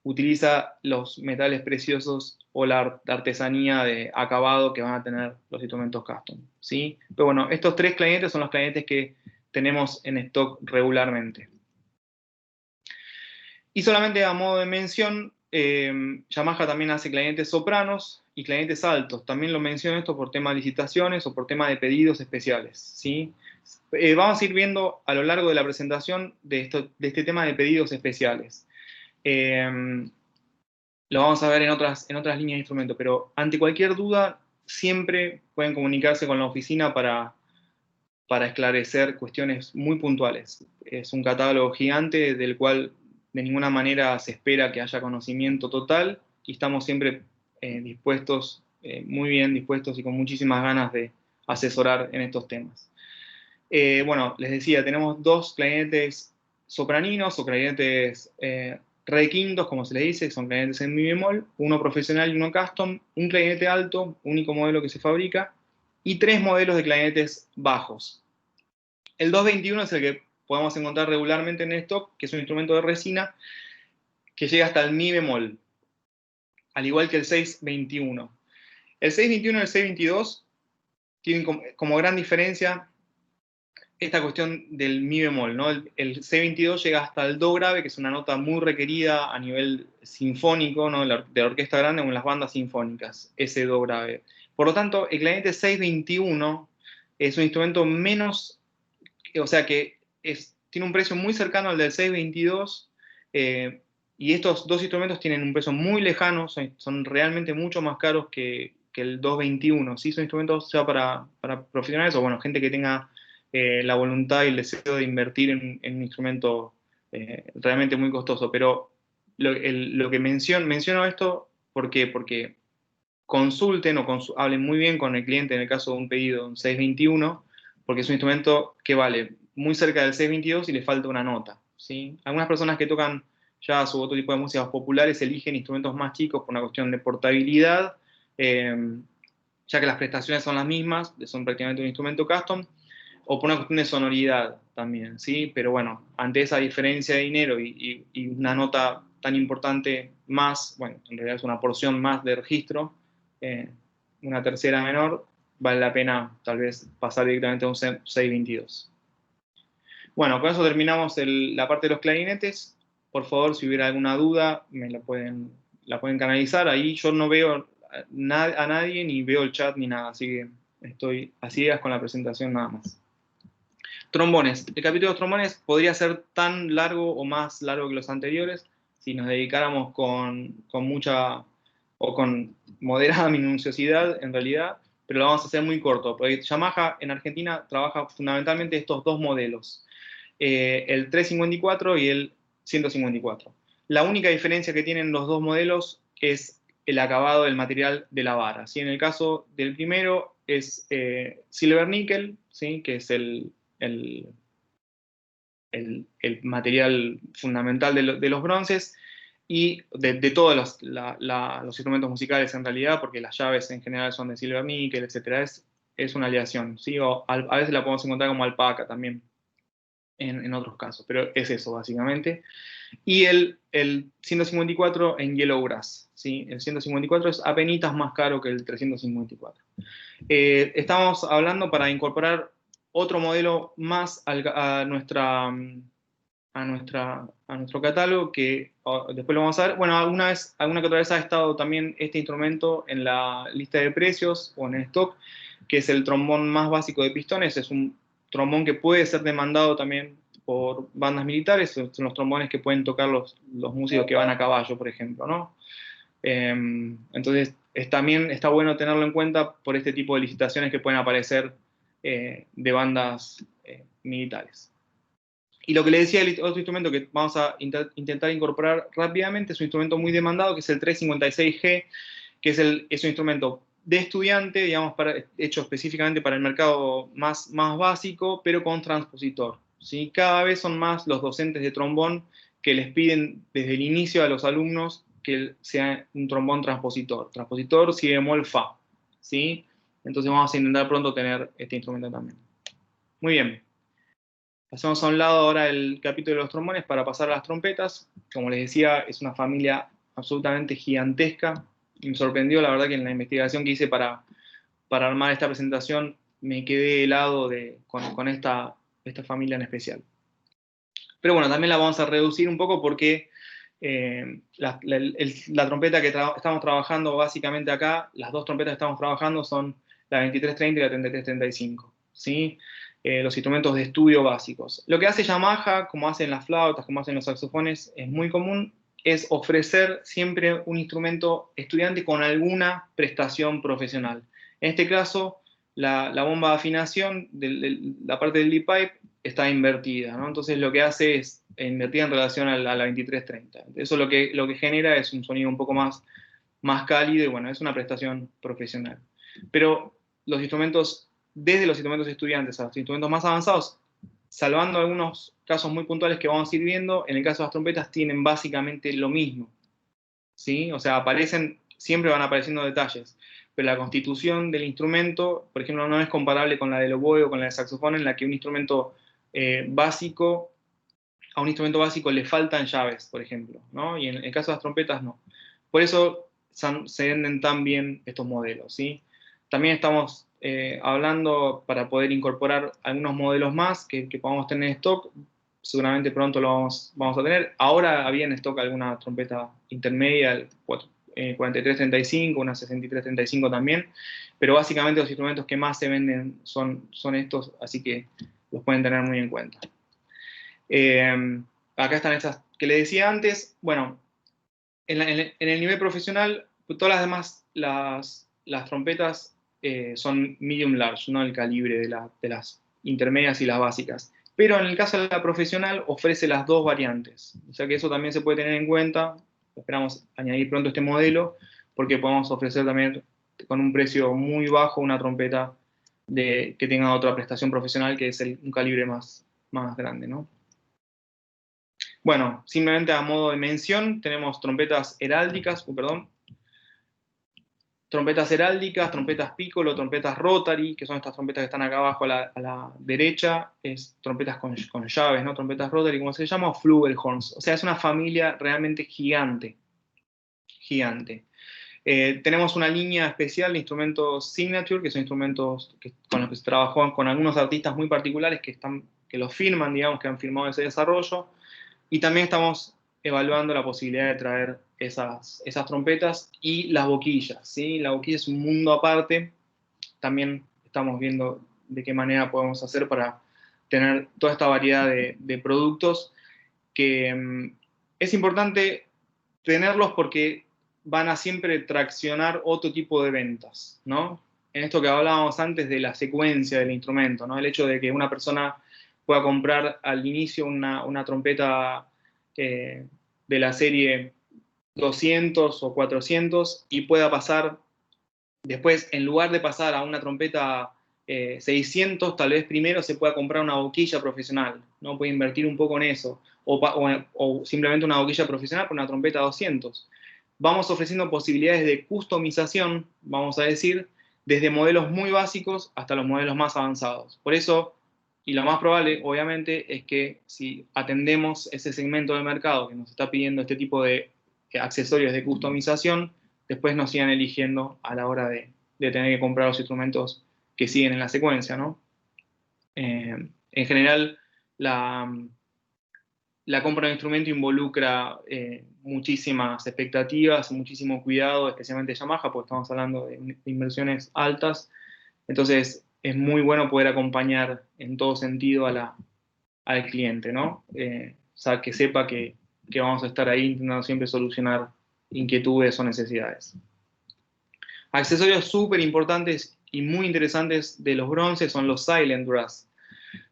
utiliza los metales preciosos o la artesanía de acabado que van a tener los instrumentos custom, ¿sí? Pero bueno, estos tres clarinetes son los clarinetes que tenemos en stock regularmente. Y solamente a modo de mención, Yamaha también hace clarinetes sopranos y clarinetes altos. También lo menciono esto por tema de licitaciones o por tema de pedidos especiales, ¿sí? Vamos a ir viendo a lo largo de la presentación de este tema de pedidos especiales. Lo vamos a ver en otras líneas de instrumento, pero ante cualquier duda, siempre pueden comunicarse con la oficina para esclarecer cuestiones muy puntuales. Es un catálogo gigante del cual de ninguna manera se espera que haya conocimiento total y estamos siempre dispuestos, muy bien dispuestos y con muchísimas ganas de asesorar en estos temas. Bueno, les decía, tenemos dos clarinetes sopraninos o clarinetes requintos, como se le dice, que son clarinetes en mi bemol, uno profesional y uno custom, un clarinete alto, único modelo que se fabrica, y 3 modelos de clarinetes bajos. El 221 es el que podemos encontrar regularmente en stock, que es un instrumento de resina que llega hasta el mi bemol, al igual que el 621. El 621 y el 622 tienen como gran diferencia esta cuestión del mi bemol, ¿no? El C22 llega hasta el do grave, que es una nota muy requerida a nivel sinfónico, ¿no? De la orquesta grande o en las bandas sinfónicas, ese do grave. Por lo tanto, el clarinete 621 es un instrumento menos, o sea que tiene un precio muy cercano al del 622, y estos dos instrumentos tienen un precio muy lejano, son realmente mucho más caros que el 221, ¿sí? Son instrumentos ya para profesionales o, bueno, gente que tenga la voluntad y el deseo de invertir en un instrumento realmente muy costoso. Pero lo que menciono esto, ¿por qué? Porque consulten o hablen muy bien con el cliente en el caso de un pedido de un 621, porque es un instrumento que vale muy cerca del 622 y le falta una nota, ¿sí? Algunas personas que tocan jazz u otro tipo de músicas populares eligen instrumentos más chicos por una cuestión de portabilidad, ya que las prestaciones son las mismas, son prácticamente un instrumento custom, o por una cuestión de sonoridad también, ¿sí? Pero bueno, ante esa diferencia de dinero y una nota tan importante más, bueno, en realidad es una porción más de registro, una tercera menor, vale la pena tal vez pasar directamente a un 622. Bueno, con eso terminamos la parte de los clarinetes. Por favor, si hubiera alguna duda, la pueden canalizar. Ahí yo no veo a nadie, ni veo el chat, ni nada, así que estoy a ciegas con la presentación nada más. Trombones. El capítulo de los trombones podría ser tan largo o más largo que los anteriores si nos dedicáramos con mucha o con moderada minuciosidad, en realidad, pero lo vamos a hacer muy corto, porque Yamaha en Argentina trabaja fundamentalmente estos dos modelos, el 354 y el 154. La única diferencia que tienen los dos modelos es el acabado del material de la vara, ¿sí? En el caso del primero es silver nickel, ¿sí? Que es el material fundamental de los bronces y de todos los instrumentos musicales en realidad, porque las llaves en general son de silver nickel, etc. Es una aleación, ¿sí? O a veces la podemos encontrar como alpaca también en otros casos, pero es eso básicamente. Y el 154 en yellow brass, ¿sí? El 154 es apenitas más caro que el 354. Estamos hablando para incorporar otro modelo más a nuestro catálogo, que después lo vamos a ver. Bueno, alguna que otra vez ha estado también este instrumento en la lista de precios o en el stock, que es el trombón más básico de pistones. Es un trombón que puede ser demandado también por bandas militares, son los trombones que pueden tocar los músicos que van a caballo, por ejemplo, ¿no? Entonces, también está bueno tenerlo en cuenta por este tipo de licitaciones que pueden aparecer de bandas militares. Y lo que le decía, el otro instrumento que vamos a intentar incorporar rápidamente es un instrumento muy demandado, que es el 356G, que es un instrumento de estudiante, digamos, hecho específicamente para el mercado más básico, pero con transpositor, ¿sí? Cada vez son más los docentes de trombón que les piden desde el inicio a los alumnos que sea un trombón transpositor si bemol fa, ¿sí? Entonces vamos a intentar pronto tener este instrumento también. Muy bien. Pasamos a un lado ahora el capítulo de los trombones para pasar a las trompetas. Como les decía, es una familia absolutamente gigantesca. Me sorprendió, la verdad, que en la investigación que hice para armar esta presentación me quedé helado con esta familia en especial. Pero bueno, también la vamos a reducir un poco porque la trompeta que estamos trabajando básicamente acá, las dos trompetas que estamos trabajando son la 2330 y la 3335, ¿sí? Los instrumentos de estudio básicos. Lo que hace Yamaha, como hacen las flautas, como hacen los saxofones, es muy común, es ofrecer siempre un instrumento estudiante con alguna prestación profesional. En este caso, la bomba de afinación, la parte del lead pipe, está invertida, ¿no? Entonces lo que hace es invertir en relación a la 2330. Eso lo que genera es un sonido un poco más cálido y, bueno, es una prestación profesional. Pero desde los instrumentos estudiantes a los instrumentos más avanzados, salvando algunos casos muy puntuales que vamos a ir viendo, en el caso de las trompetas tienen básicamente lo mismo, ¿sí? O sea, siempre van apareciendo detalles, pero la constitución del instrumento, por ejemplo, no es comparable con la del oboe o con la del saxofón, en la que un instrumento básico, a un instrumento básico le faltan llaves, por ejemplo, ¿no? Y en el caso de las trompetas, no. Por eso se venden tan bien estos modelos, ¿sí? También estamos hablando para poder incorporar algunos modelos más que podamos tener en stock. Seguramente pronto lo vamos a tener. Ahora había en stock alguna trompeta intermedia, el 4335, una 6335 también, pero básicamente los instrumentos que más se venden son estos, así que los pueden tener muy en cuenta. Acá están estas que les decía antes. Bueno, en el nivel profesional, todas las demás, las trompetas son medium large, no el calibre de las intermedias y las básicas. Pero en el caso de la profesional ofrece las dos variantes. O sea que eso también se puede tener en cuenta. Esperamos añadir pronto este modelo, porque podemos ofrecer también con un precio muy bajo una trompeta que tenga otra prestación profesional, que es un calibre más grande, ¿no? Bueno, simplemente a modo de mención, tenemos trompetas heráldicas, trompetas piccolo, trompetas rotary, que son estas trompetas que están acá abajo a la derecha, es trompetas con llaves, ¿no? Trompetas rotary, como se llama, o flugelhorns. O sea, es una familia realmente gigante. Gigante. Tenemos una línea especial de instrumentos signature, que son instrumentos con los que se trabajó con algunos artistas muy particulares que los firman, digamos, que han firmado ese desarrollo. Y también estamos evaluando la posibilidad de traer esas trompetas y las boquillas, ¿sí? La boquilla es un mundo aparte. También estamos viendo de qué manera podemos hacer para tener toda esta variedad de productos que es importante tenerlos porque van a siempre traccionar otro tipo de ventas, ¿no? En esto que hablábamos antes de la secuencia del instrumento, ¿no? El hecho de que una persona pueda comprar al inicio una trompeta de la serie 200 o 400 y pueda pasar después, en lugar de pasar a una trompeta 600, tal vez primero se pueda comprar una boquilla profesional, ¿no? Puede invertir un poco en eso, o simplemente una boquilla profesional por una trompeta 200. Vamos ofreciendo posibilidades de customización, vamos a decir, desde modelos muy básicos hasta los modelos más avanzados. Por eso, y lo más probable, obviamente, es que si atendemos ese segmento del mercado que nos está pidiendo este tipo de accesorios de customización, después nos sigan eligiendo a la hora de tener que comprar los instrumentos que siguen en la secuencia, ¿no? En general, la compra de instrumento involucra muchísimas expectativas, muchísimo cuidado, especialmente Yamaha, porque estamos hablando de inversiones altas. Entonces, es muy bueno poder acompañar en todo sentido al cliente, ¿no? O sea, que sepa que vamos a estar ahí intentando siempre solucionar inquietudes o necesidades. Accesorios súper importantes y muy interesantes de los bronces son los silent brass.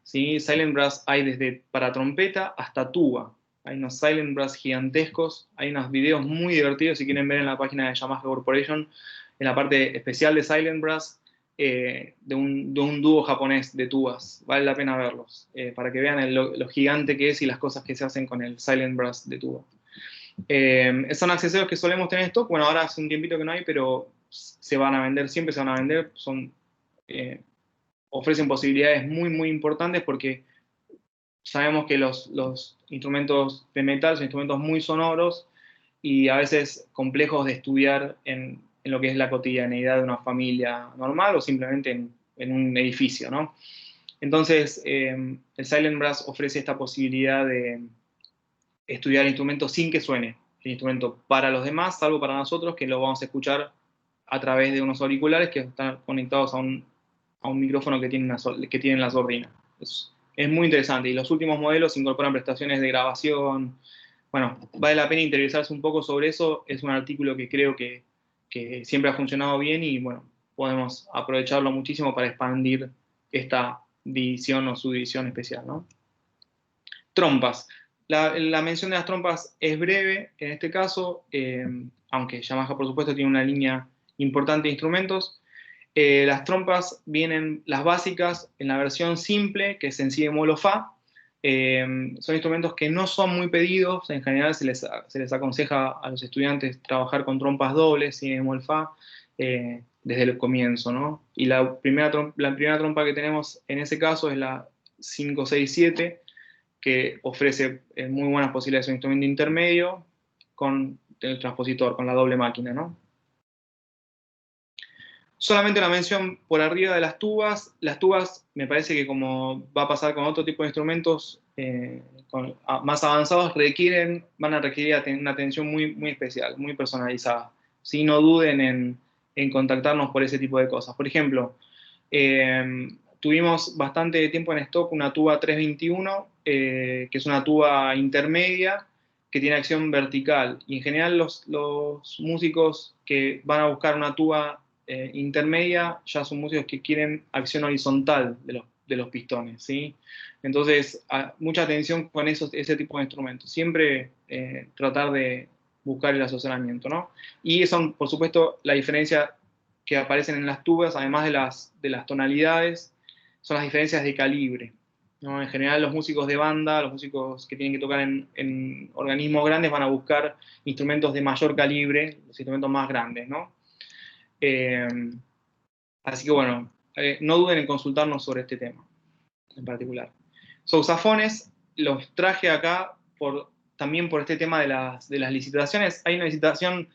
¿Sí? Silent brass hay desde para trompeta hasta tuba. Hay unos silent brass gigantescos, hay unos videos muy divertidos si quieren ver en la página de Yamaha Corporation, en la parte especial de silent brass, de un dúo japonés de tubas. Vale la pena verlos, para que vean lo gigante que es y las cosas que se hacen con el silent brass de tuba. Son accesorios que solemos tener en stock. Bueno, ahora hace un tiempito que no hay, pero se van a vender, siempre se van a vender. Ofrecen posibilidades muy, muy importantes porque sabemos que los instrumentos de metal son instrumentos muy sonoros y a veces complejos de estudiar en lo que es la cotidianeidad de una familia normal o simplemente en un edificio, ¿no? Entonces, el Silent Brass ofrece esta posibilidad de estudiar el instrumento sin que suene el instrumento para los demás, salvo para nosotros, que lo vamos a escuchar a través de unos auriculares que están conectados a un micrófono que tienen la sordina. Es muy interesante, y los últimos modelos incorporan prestaciones de grabación. Bueno, vale la pena interesarse un poco sobre eso. Es un artículo que creo que siempre ha funcionado bien y bueno, podemos aprovecharlo muchísimo para expandir esta división o subdivisión especial, ¿no? Trompas. La mención de las trompas es breve en este caso, aunque Yamaha por supuesto tiene una línea importante de instrumentos. Las trompas vienen, las básicas, en la versión simple, que es en si bemol o fa. Son instrumentos que no son muy pedidos, en general se les aconseja a los estudiantes trabajar con trompas dobles, si bemol fa, desde el comienzo, ¿no? Y la primera trompa que tenemos en ese caso es la 567, que ofrece muy buenas posibilidades de un instrumento intermedio con el transpositor, con la doble máquina, ¿no? Solamente una mención por arriba de las tubas. Las tubas, me parece que como va a pasar con otro tipo de instrumentos más avanzados, van a requerir una atención muy, muy especial, muy personalizada. ¿Sí? No duden en contactarnos por ese tipo de cosas. Por ejemplo, tuvimos bastante tiempo en stock una tuba 321, que es una tuba intermedia, que tiene acción vertical. Y en general los músicos que van a buscar una tuba intermedia ya son músicos que quieren acción horizontal de los pistones, ¿sí? Entonces, mucha atención con ese tipo de instrumentos. Siempre tratar de buscar el asesoramiento, ¿no? Y son, por supuesto, la diferencia que aparecen en las tubas, además de las tonalidades, son las diferencias de calibre, ¿no? En general, los músicos de banda, los músicos que tienen que tocar en organismos grandes, van a buscar instrumentos de mayor calibre, los instrumentos más grandes, ¿no? Así que bueno, no duden en consultarnos sobre este tema en particular. Sousafones los traje acá también por este tema de las licitaciones. Hay una licitación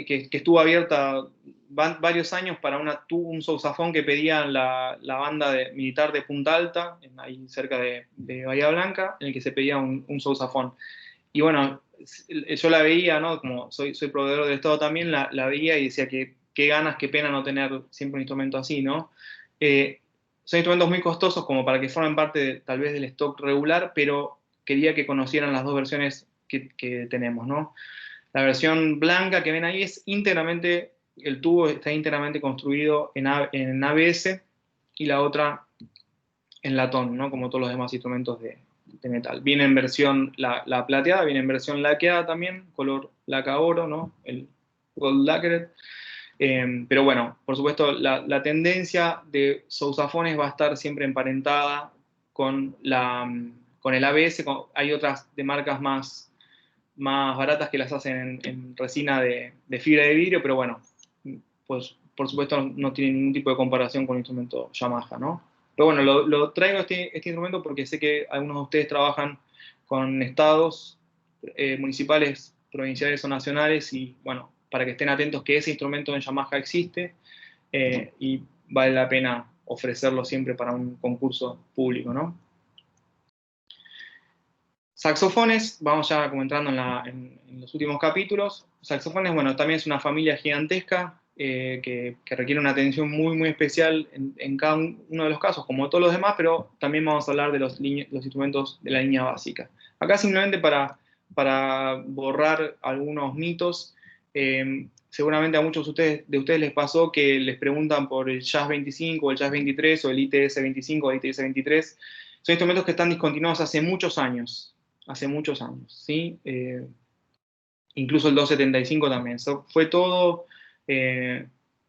que estuvo abierta varios años para un sousafón que pedía la banda militar de Punta Alta, ahí cerca de Bahía Blanca, en el que se pedía un sousafón. Y bueno, yo la veía, ¿no? Como soy proveedor del Estado también, la veía y decía que qué ganas, qué pena no tener siempre un instrumento así, ¿no? Son instrumentos muy costosos como para que formen parte tal vez del stock regular, pero quería que conocieran las dos versiones que tenemos, ¿no? La versión blanca que ven ahí es íntegramente, el tubo está íntegramente construido en ABS, y la otra en latón, ¿no? Como todos los demás instrumentos de metal. Viene en versión, la plateada, viene en versión laqueada también, color laca oro, ¿no? El gold lacquered. Pero bueno, por supuesto, la tendencia de sousafones va a estar siempre emparentada con el ABS. Hay otras de marcas más baratas que las hacen en resina de fibra de vidrio, pero bueno, pues por supuesto no tiene ningún tipo de comparación con el instrumento Yamaha, ¿no? Pero bueno, lo traigo este instrumento porque sé que algunos de ustedes trabajan con estados municipales, provinciales o nacionales, y bueno, para que estén atentos que ese instrumento en Yamaha existe y vale la pena ofrecerlo siempre para un concurso público, ¿no? Saxofones, vamos ya como entrando en los últimos capítulos. Saxofones, bueno, también es una familia gigantesca que requiere una atención muy, muy especial en cada uno de los casos, como todos los demás, pero también vamos a hablar de los instrumentos de la línea básica. Acá simplemente para borrar algunos mitos, seguramente a muchos de ustedes les pasó que les preguntan por el Jazz 25, o el Jazz 23, o el ITS 25, o el ITS 23. Son instrumentos que están discontinuados hace muchos años, ¿sí? Incluso el 275 también. Fue todo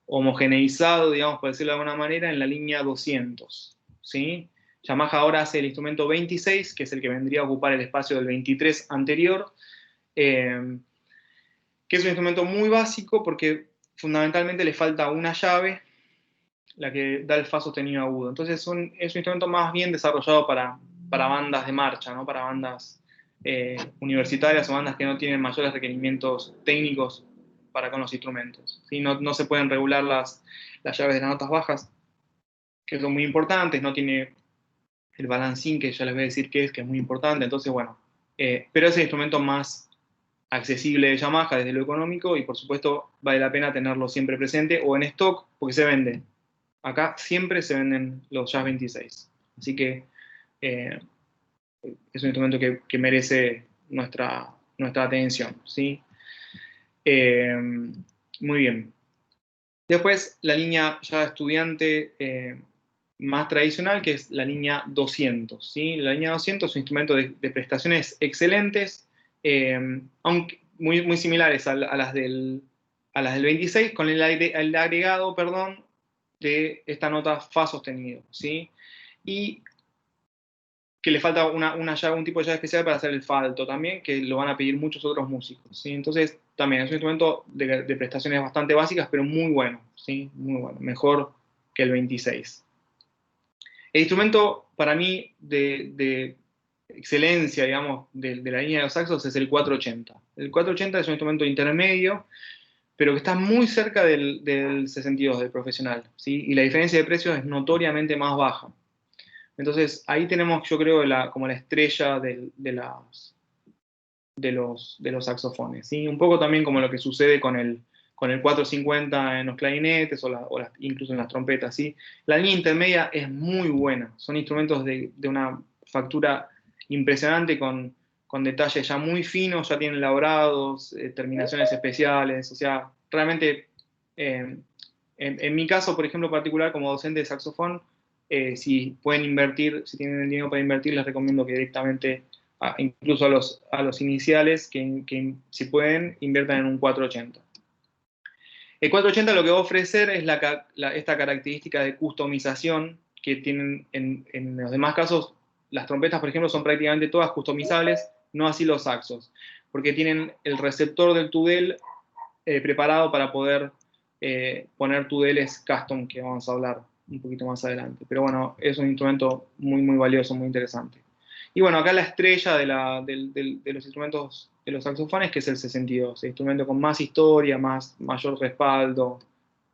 homogeneizado, digamos, por decirlo de alguna manera, en la línea 200, ¿sí? Yamaha ahora hace el instrumento 26, que es el que vendría a ocupar el espacio del 23 anterior, que es un instrumento muy básico porque fundamentalmente le falta una llave, la que da el fa sostenido agudo. Entonces es un instrumento más bien desarrollado para bandas de marcha, ¿no? Para bandas universitarias o bandas que no tienen mayores requerimientos técnicos para con los instrumentos, ¿sí? No se pueden regular las llaves de las notas bajas, que son muy importantes, no tiene el balancín, que ya les voy a decir que es muy importante. Entonces, bueno, pero es el instrumento más accesible de Yamaha desde lo económico, y por supuesto vale la pena tenerlo siempre presente o en stock porque se vende. Acá siempre se venden los Jazz 26. Así que es un instrumento que merece nuestra atención, ¿sí? Muy bien. Después, la línea ya estudiante más tradicional, que es la línea 200, ¿sí? La línea 200 es un instrumento de prestaciones excelentes, aunque muy, muy similares a las del 26, con el agregado, perdón, de esta nota fa sostenido, ¿sí? Y que le falta un tipo de llave especial para hacer el fa alto también, que lo van a pedir muchos otros músicos, ¿sí? Entonces, también es un instrumento de prestaciones bastante básicas, pero muy bueno, ¿sí? Muy bueno, mejor que el 26. El instrumento, para mí, de excelencia, digamos, de la línea de los saxos es el 480. El 480 es un instrumento intermedio, pero que está muy cerca del 62, del profesional, ¿sí? Y la diferencia de precios es notoriamente más baja. Entonces, ahí tenemos, yo creo, como la estrella de los saxofones, ¿sí? Un poco también como lo que sucede con el 450 en los clarinetes incluso en las trompetas, ¿sí? La línea intermedia es muy buena, son instrumentos de una factura impresionante con detalles ya muy finos, ya tienen elaborados, terminaciones especiales, o sea, realmente, en mi caso, por ejemplo, particular como docente de saxofón, si pueden invertir, si tienen el dinero para invertir, les recomiendo que directamente, incluso a los iniciales, que si pueden, inviertan en un 480. El 480 lo que va a ofrecer es esta característica de customización que tienen en los demás casos. Las trompetas, por ejemplo, son prácticamente todas customizables, no así los saxos, porque tienen el receptor del tudel preparado para poder poner tudeles custom, que vamos a hablar un poquito más adelante. Pero bueno, es un instrumento muy, muy valioso, muy interesante. Y bueno, acá la estrella de los instrumentos de los saxofones, que es el 62, el instrumento con más historia, mayor respaldo,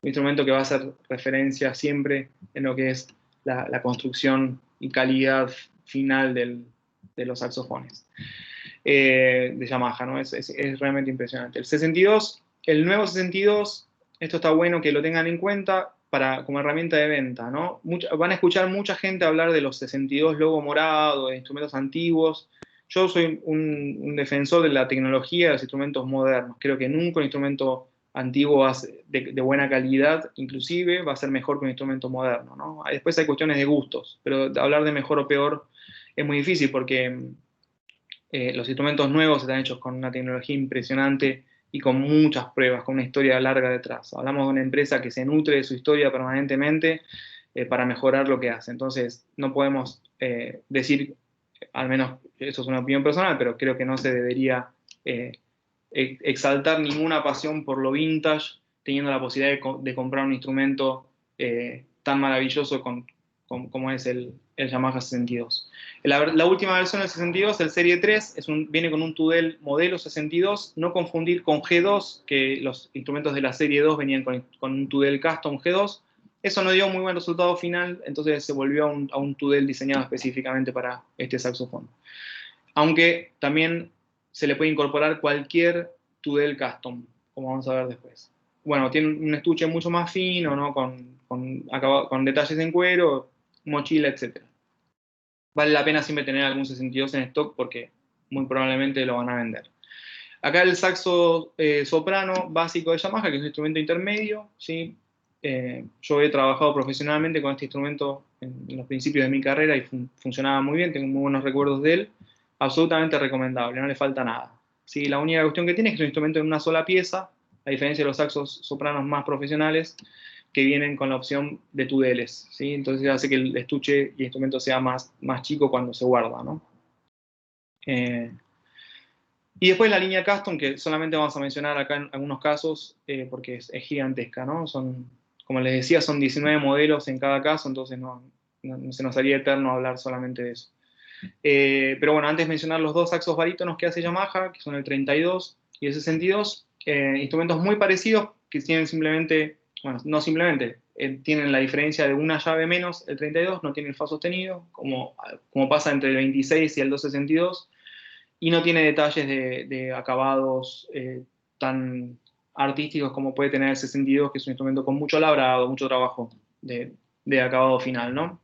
un instrumento que va a hacer referencia siempre en lo que es la construcción y calidad final de los saxofones de Yamaha, ¿no? Es realmente impresionante. El nuevo 62, esto está bueno que lo tengan en cuenta como herramienta de venta, ¿no? Van a escuchar mucha gente hablar de los 62 logo morado, de instrumentos antiguos. Yo soy un defensor de la tecnología de los instrumentos modernos. Creo que nunca un instrumento antiguo de buena calidad, inclusive, va a ser mejor que un instrumento moderno, ¿no? Después hay cuestiones de gustos, pero hablar de mejor o peor es muy difícil porque los instrumentos nuevos están hechos con una tecnología impresionante y con muchas pruebas, con una historia larga detrás. Hablamos de una empresa que se nutre de su historia permanentemente para mejorar lo que hace. Entonces, no podemos decir, al menos eso es una opinión personal, pero creo que no se debería exaltar ninguna pasión por lo vintage, teniendo la posibilidad de comprar un instrumento tan maravilloso como es el Yamaha 62. La última versión del 62, el Serie 3, viene con un Tudel modelo 62, no confundir con G2, que los instrumentos de la Serie 2 venían con un Tudel Custom G2. Eso no dio muy buen resultado final, entonces se volvió a un Tudel diseñado específicamente para este saxofón. Aunque también se le puede incorporar cualquier Tudel Custom, como vamos a ver después. Bueno, tiene un estuche mucho más fino, ¿no? con detalles en cuero, mochila, etc. Vale la pena siempre tener algún 62 en stock porque muy probablemente lo van a vender. Acá el saxo soprano básico de Yamaha, que es un instrumento intermedio, ¿sí? Yo he trabajado profesionalmente con este instrumento en los principios de mi carrera y funcionaba muy bien, tengo muy buenos recuerdos de él. Absolutamente recomendable, no le falta nada. ¿Sí? La única cuestión que tiene es que es un instrumento en una sola pieza, a diferencia de los saxos sopranos más profesionales, que vienen con la opción de tudeles, ¿sí? Entonces hace que el estuche y el instrumento sea más chico cuando se guarda, ¿no? Y después la línea Custom, que solamente vamos a mencionar acá en algunos casos, porque es gigantesca, ¿no? Como les decía, son 19 modelos en cada caso, entonces no se nos haría eterno hablar solamente de eso. Pero bueno, antes de mencionar los dos saxos barítonos que hace Yamaha, que son el 32 y el 62, instrumentos muy parecidos que tienen simplemente, bueno, no simplemente, tienen la diferencia de una llave menos, el 32 no tiene el fa sostenido, como pasa entre el 26 y el 262, y no tiene detalles de acabados tan artísticos como puede tener el 62, que es un instrumento con mucho labrado, mucho trabajo de acabado final, ¿no?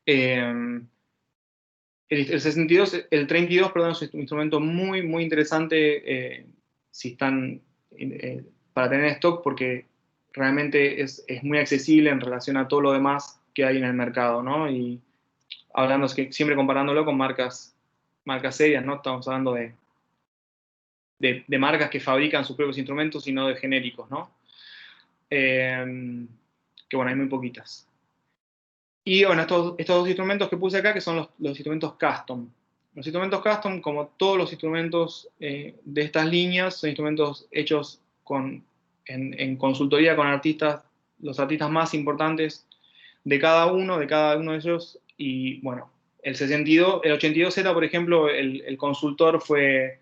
El 62, el 32, perdón, es un instrumento muy, muy interesante si están para tener stock, porque realmente es muy accesible en relación a todo lo demás que hay en el mercado, ¿no? Y hablando, siempre comparándolo con marcas serias, ¿no? Estamos hablando de marcas que fabrican sus propios instrumentos y no de genéricos, ¿no? que bueno, hay muy poquitas. Y bueno, estos dos instrumentos que puse acá, que son los instrumentos custom. Los instrumentos custom, como todos los instrumentos de estas líneas, son instrumentos hechos en consultoría con artistas, los artistas más importantes de cada uno de ellos. Y bueno, el 82Z, por ejemplo, el consultor fue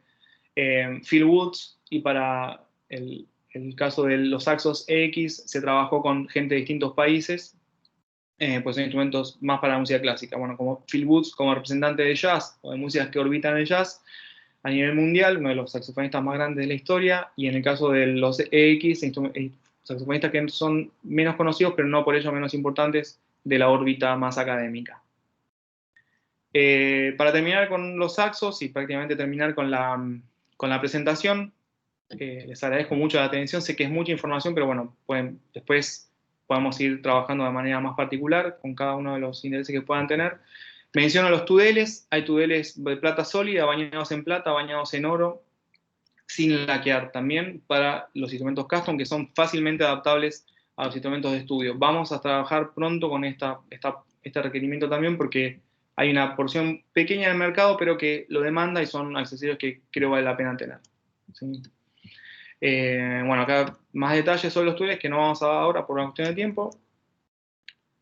Phil Woods, y para el caso de los saxos X se trabajó con gente de distintos países. Pues son instrumentos más para la música clásica. Bueno, como Phil Woods, como representante de jazz, o de músicas que orbitan el jazz, a nivel mundial, uno de los saxofonistas más grandes de la historia, y en el caso de los EX, saxofonistas que son menos conocidos, pero no por ello menos importantes, de la órbita más académica. Para terminar con los saxos, y prácticamente terminar con la presentación, les agradezco mucho la atención, sé que es mucha información, pero bueno, después podemos ir trabajando de manera más particular con cada uno de los intereses que puedan tener. Menciono los tudeles. Hay tudeles de plata sólida, bañados en plata, bañados en oro, sin laquear, también para los instrumentos custom, que son fácilmente adaptables a los instrumentos de estudio. Vamos a trabajar pronto con este requerimiento también, porque hay una porción pequeña del mercado, pero que lo demanda, y son accesorios que creo vale la pena tener. ¿Sí? Bueno, acá más detalles sobre los tubeles que no vamos a dar ahora por una cuestión de tiempo.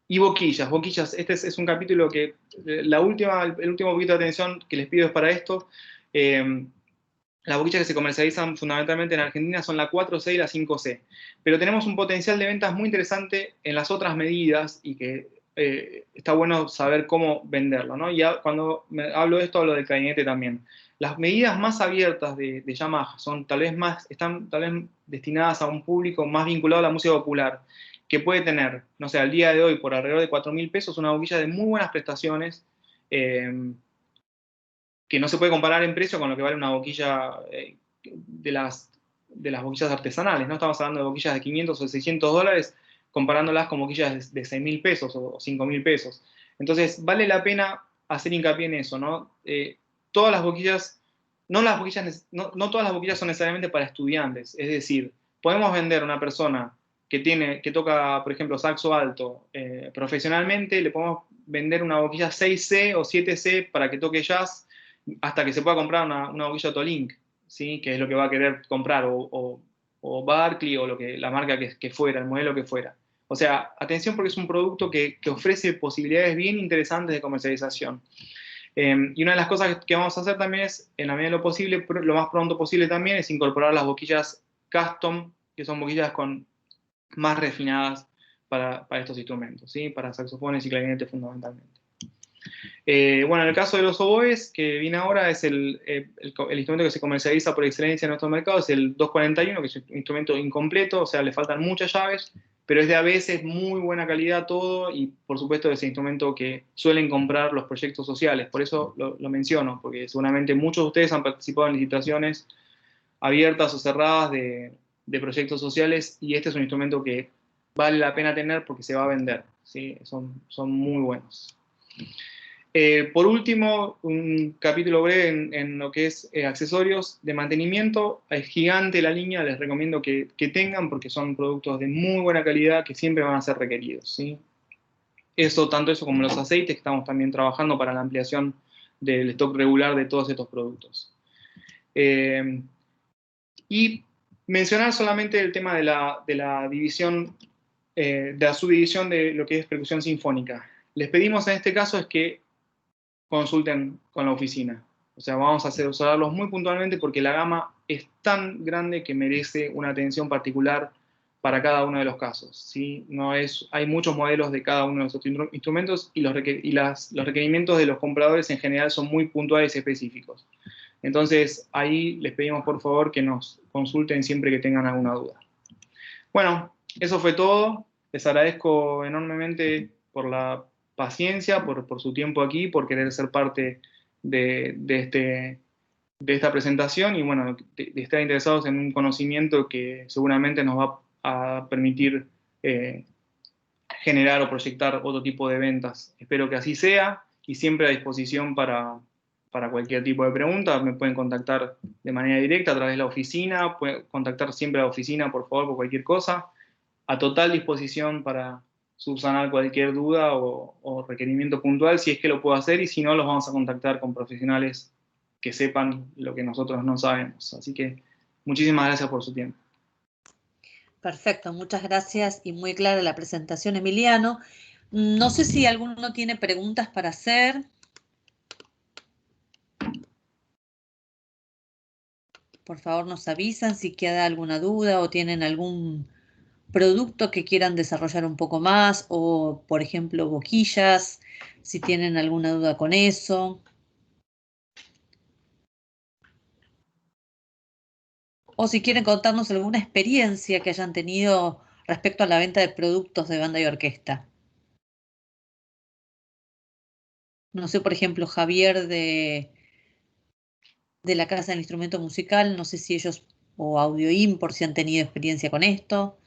Y boquillas. Este es un capítulo que el último poquito de atención que les pido es para esto. Las boquillas que se comercializan fundamentalmente en Argentina son la 4C y la 5C. Pero tenemos un potencial de ventas muy interesante en las otras medidas, y que está bueno saber cómo venderlo, ¿no? Y cuando hablo de esto, hablo del clarinete también. Las medidas más abiertas de Yamaha están tal vez destinadas a un público más vinculado a la música popular, que puede tener, no sé, al día de hoy, por alrededor de 4.000 pesos, una boquilla de muy buenas prestaciones, que no se puede comparar en precio con lo que vale una boquilla de las boquillas artesanales, ¿no? Estamos hablando de boquillas de 500 o 600 dólares, comparándolas con boquillas de 6.000 pesos o 5.000 pesos. Entonces, vale la pena hacer hincapié en eso, ¿no? Todas las boquillas, no todas las boquillas son necesariamente para estudiantes. Es decir, podemos vender a una persona que toca, por ejemplo, saxo alto profesionalmente, le podemos vender una boquilla 6C o 7C para que toque jazz, hasta que se pueda comprar una boquilla Tolink, ¿sí? Que es lo que va a querer comprar, o Barclay, o la marca que fuera, el modelo que fuera. O sea, atención, porque es un producto que ofrece posibilidades bien interesantes de comercialización. Y una de las cosas que vamos a hacer también es, en la medida de lo posible, lo más pronto posible también, es incorporar las boquillas custom, que son boquillas más refinadas para estos instrumentos, ¿sí? Para saxofones y clarinetes fundamentalmente. Bueno, en el caso de los oboes, que viene ahora, es el instrumento que se comercializa por excelencia en nuestro mercado, es el 241, que es un instrumento incompleto, o sea, le faltan muchas llaves, pero es de a veces muy buena calidad todo, y por supuesto es el instrumento que suelen comprar los proyectos sociales. Por eso lo menciono, porque seguramente muchos de ustedes han participado en licitaciones abiertas o cerradas de proyectos sociales, y este es un instrumento que vale la pena tener porque se va a vender, ¿sí? Son muy buenos. Por último, un capítulo breve en lo que es accesorios de mantenimiento. Es gigante la línea, les recomiendo que tengan, porque son productos de muy buena calidad que siempre van a ser requeridos, ¿sí? Tanto eso como los aceites, que estamos también trabajando para la ampliación del stock regular de todos estos productos. Y mencionar solamente el tema de la división, de la subdivisión de lo que es percusión sinfónica. Les pedimos en este caso es que consulten con la oficina. O sea, vamos a asesorarlos muy puntualmente, porque la gama es tan grande que merece una atención particular para cada uno de los casos, ¿sí? Hay muchos modelos de cada uno de los instrumentos, y los requerimientos de los compradores en general son muy puntuales y específicos. Entonces, ahí les pedimos por favor que nos consulten siempre que tengan alguna duda. Bueno, eso fue todo. Les agradezco enormemente por la paciencia, por su tiempo aquí, por querer ser parte de esta presentación, y bueno, de estar interesados en un conocimiento que seguramente nos va a permitir generar o proyectar otro tipo de ventas. Espero que así sea, y siempre a disposición para cualquier tipo de pregunta. Me pueden contactar de manera directa a través de la oficina, pueden contactar siempre a la oficina, por favor, por cualquier cosa. A total disposición para subsanar cualquier duda o requerimiento puntual, si es que lo puedo hacer, y si no, los vamos a contactar con profesionales que sepan lo que nosotros no sabemos. Así que muchísimas gracias por su tiempo. Perfecto, muchas gracias y muy clara la presentación, Emiliano. No sé si alguno tiene preguntas para hacer. Por favor, nos avisan si queda alguna duda o tienen algún producto que quieran desarrollar un poco más, o por ejemplo boquillas, si tienen alguna duda con eso. O si quieren contarnos alguna experiencia que hayan tenido respecto a la venta de productos de banda y orquesta. No sé, por ejemplo, Javier de la Casa del Instrumento Musical, no sé si ellos, o Audio Import, si han tenido experiencia con esto.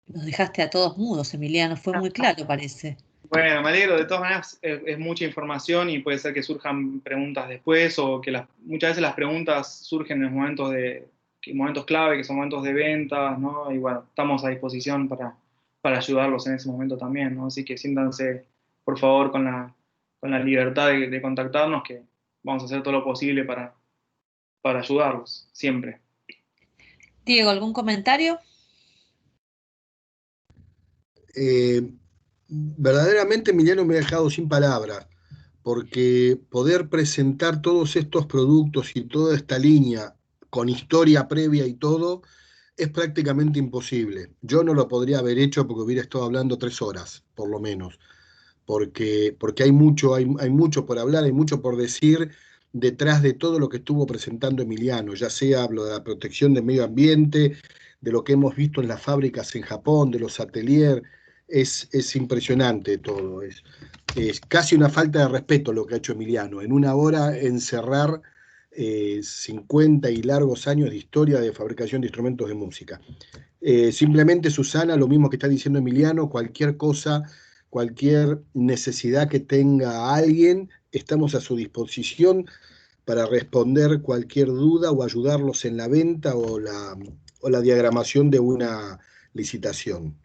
Nos dejaste a todos mudos, Emiliano, fue muy claro, parece. Bueno, me alegro. De todas maneras, es mucha información y puede ser que surjan preguntas después, o que muchas veces las preguntas surgen en momentos clave, que son momentos de ventas, ¿no? Y bueno, estamos a disposición para ayudarlos en ese momento también, ¿no? Así que siéntanse, por favor, con la libertad de contactarnos, que vamos a hacer todo lo posible para ayudarlos, siempre. Diego, ¿algún comentario? Verdaderamente Emiliano me ha dejado sin palabras, porque poder presentar todos estos productos y toda esta línea con historia previa y todo es prácticamente imposible. Yo no lo podría haber hecho porque hubiera estado hablando 3 horas, por lo menos, porque hay mucho por hablar, hay mucho por decir detrás de todo lo que estuvo presentando Emiliano, ya sea lo de la protección del medio ambiente, de lo que hemos visto en las fábricas en Japón, de los ateliers. Es impresionante todo, es casi una falta de respeto lo que ha hecho Emiliano. En una hora encerrar 50 y largos años de historia de fabricación de instrumentos de música. Simplemente, Susana, lo mismo que está diciendo Emiliano, cualquier cosa, cualquier necesidad que tenga alguien, estamos a su disposición para responder cualquier duda o ayudarlos en la venta o la diagramación de una licitación.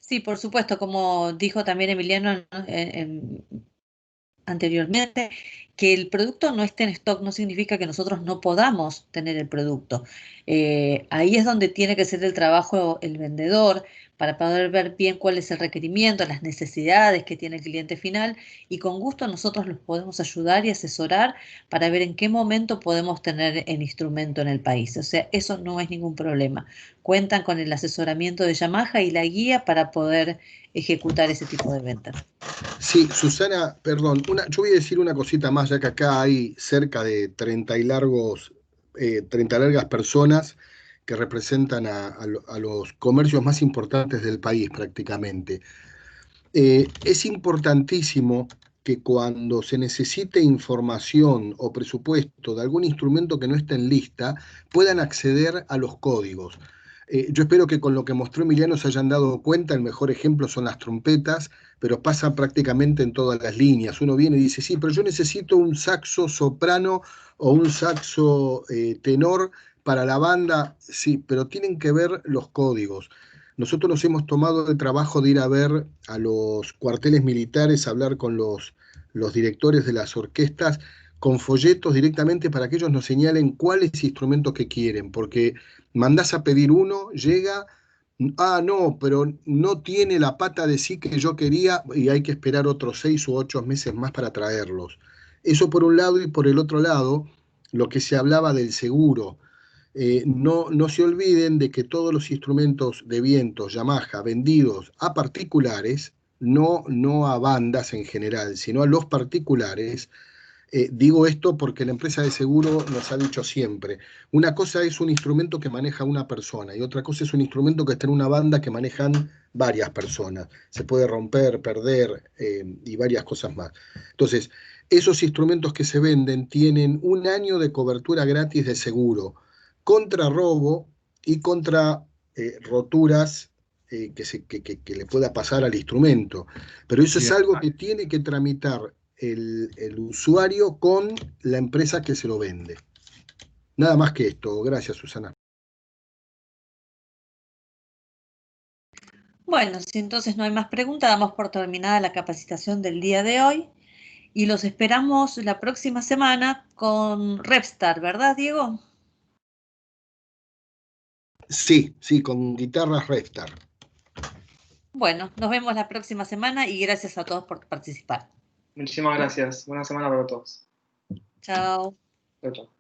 Sí, por supuesto, como dijo también Emiliano, ¿no? Anteriormente, que el producto no esté en stock no significa que nosotros no podamos tener el producto. Ahí es donde tiene que ser el trabajo el vendedor para poder ver bien cuál es el requerimiento, las necesidades que tiene el cliente final, y con gusto nosotros los podemos ayudar y asesorar para ver en qué momento podemos tener el instrumento en el país. O sea, eso no es ningún problema. Cuentan con el asesoramiento de Yamaha y la guía para poder ejecutar ese tipo de ventas. Sí, Susana, perdón, yo voy a decir una cosita más, ya que acá hay cerca de 30 largas personas que representan a los comercios más importantes del país prácticamente. Es importantísimo que cuando se necesite información o presupuesto de algún instrumento que no esté en lista, puedan acceder a los códigos. Yo espero que con lo que mostró Emiliano se hayan dado cuenta. El mejor ejemplo son las trompetas, pero pasa prácticamente en todas las líneas. Uno viene y dice, sí, pero yo necesito un saxo soprano o un saxo tenor para la banda. Sí, pero tienen que ver los códigos. Nosotros nos hemos tomado el trabajo de ir a ver a los cuarteles militares, a hablar con los directores de las orquestas, con folletos directamente para que ellos nos señalen cuáles instrumentos que quieren, porque mandás a pedir uno, llega, no, pero no tiene la pata de sí que yo quería, y hay que esperar otros 6 u 8 meses más para traerlos. Eso por un lado, y por el otro lado, lo que se hablaba del seguro. No se olviden de que todos los instrumentos de viento Yamaha vendidos a particulares, no a bandas en general, sino a los particulares. Digo esto porque la empresa de seguro nos ha dicho siempre, una cosa es un instrumento que maneja una persona y otra cosa es un instrumento que está en una banda que manejan varias personas. Se puede romper, perder y varias cosas más. Entonces, esos instrumentos que se venden tienen 1 año de cobertura gratis de seguro contra robo y contra roturas que le pueda pasar al instrumento. Pero eso es algo que tiene que tramitar el usuario con la empresa que se lo vende. Nada más que esto. Gracias, Susana. Bueno, si entonces no hay más preguntas, damos por terminada la capacitación del día de hoy y los esperamos la próxima semana con Repstar, ¿verdad, Diego? Sí, sí, con guitarras Repstar. Bueno, nos vemos la próxima semana y gracias a todos por participar. Muchísimas gracias. Buena semana para todos. Chao. Chao, chao.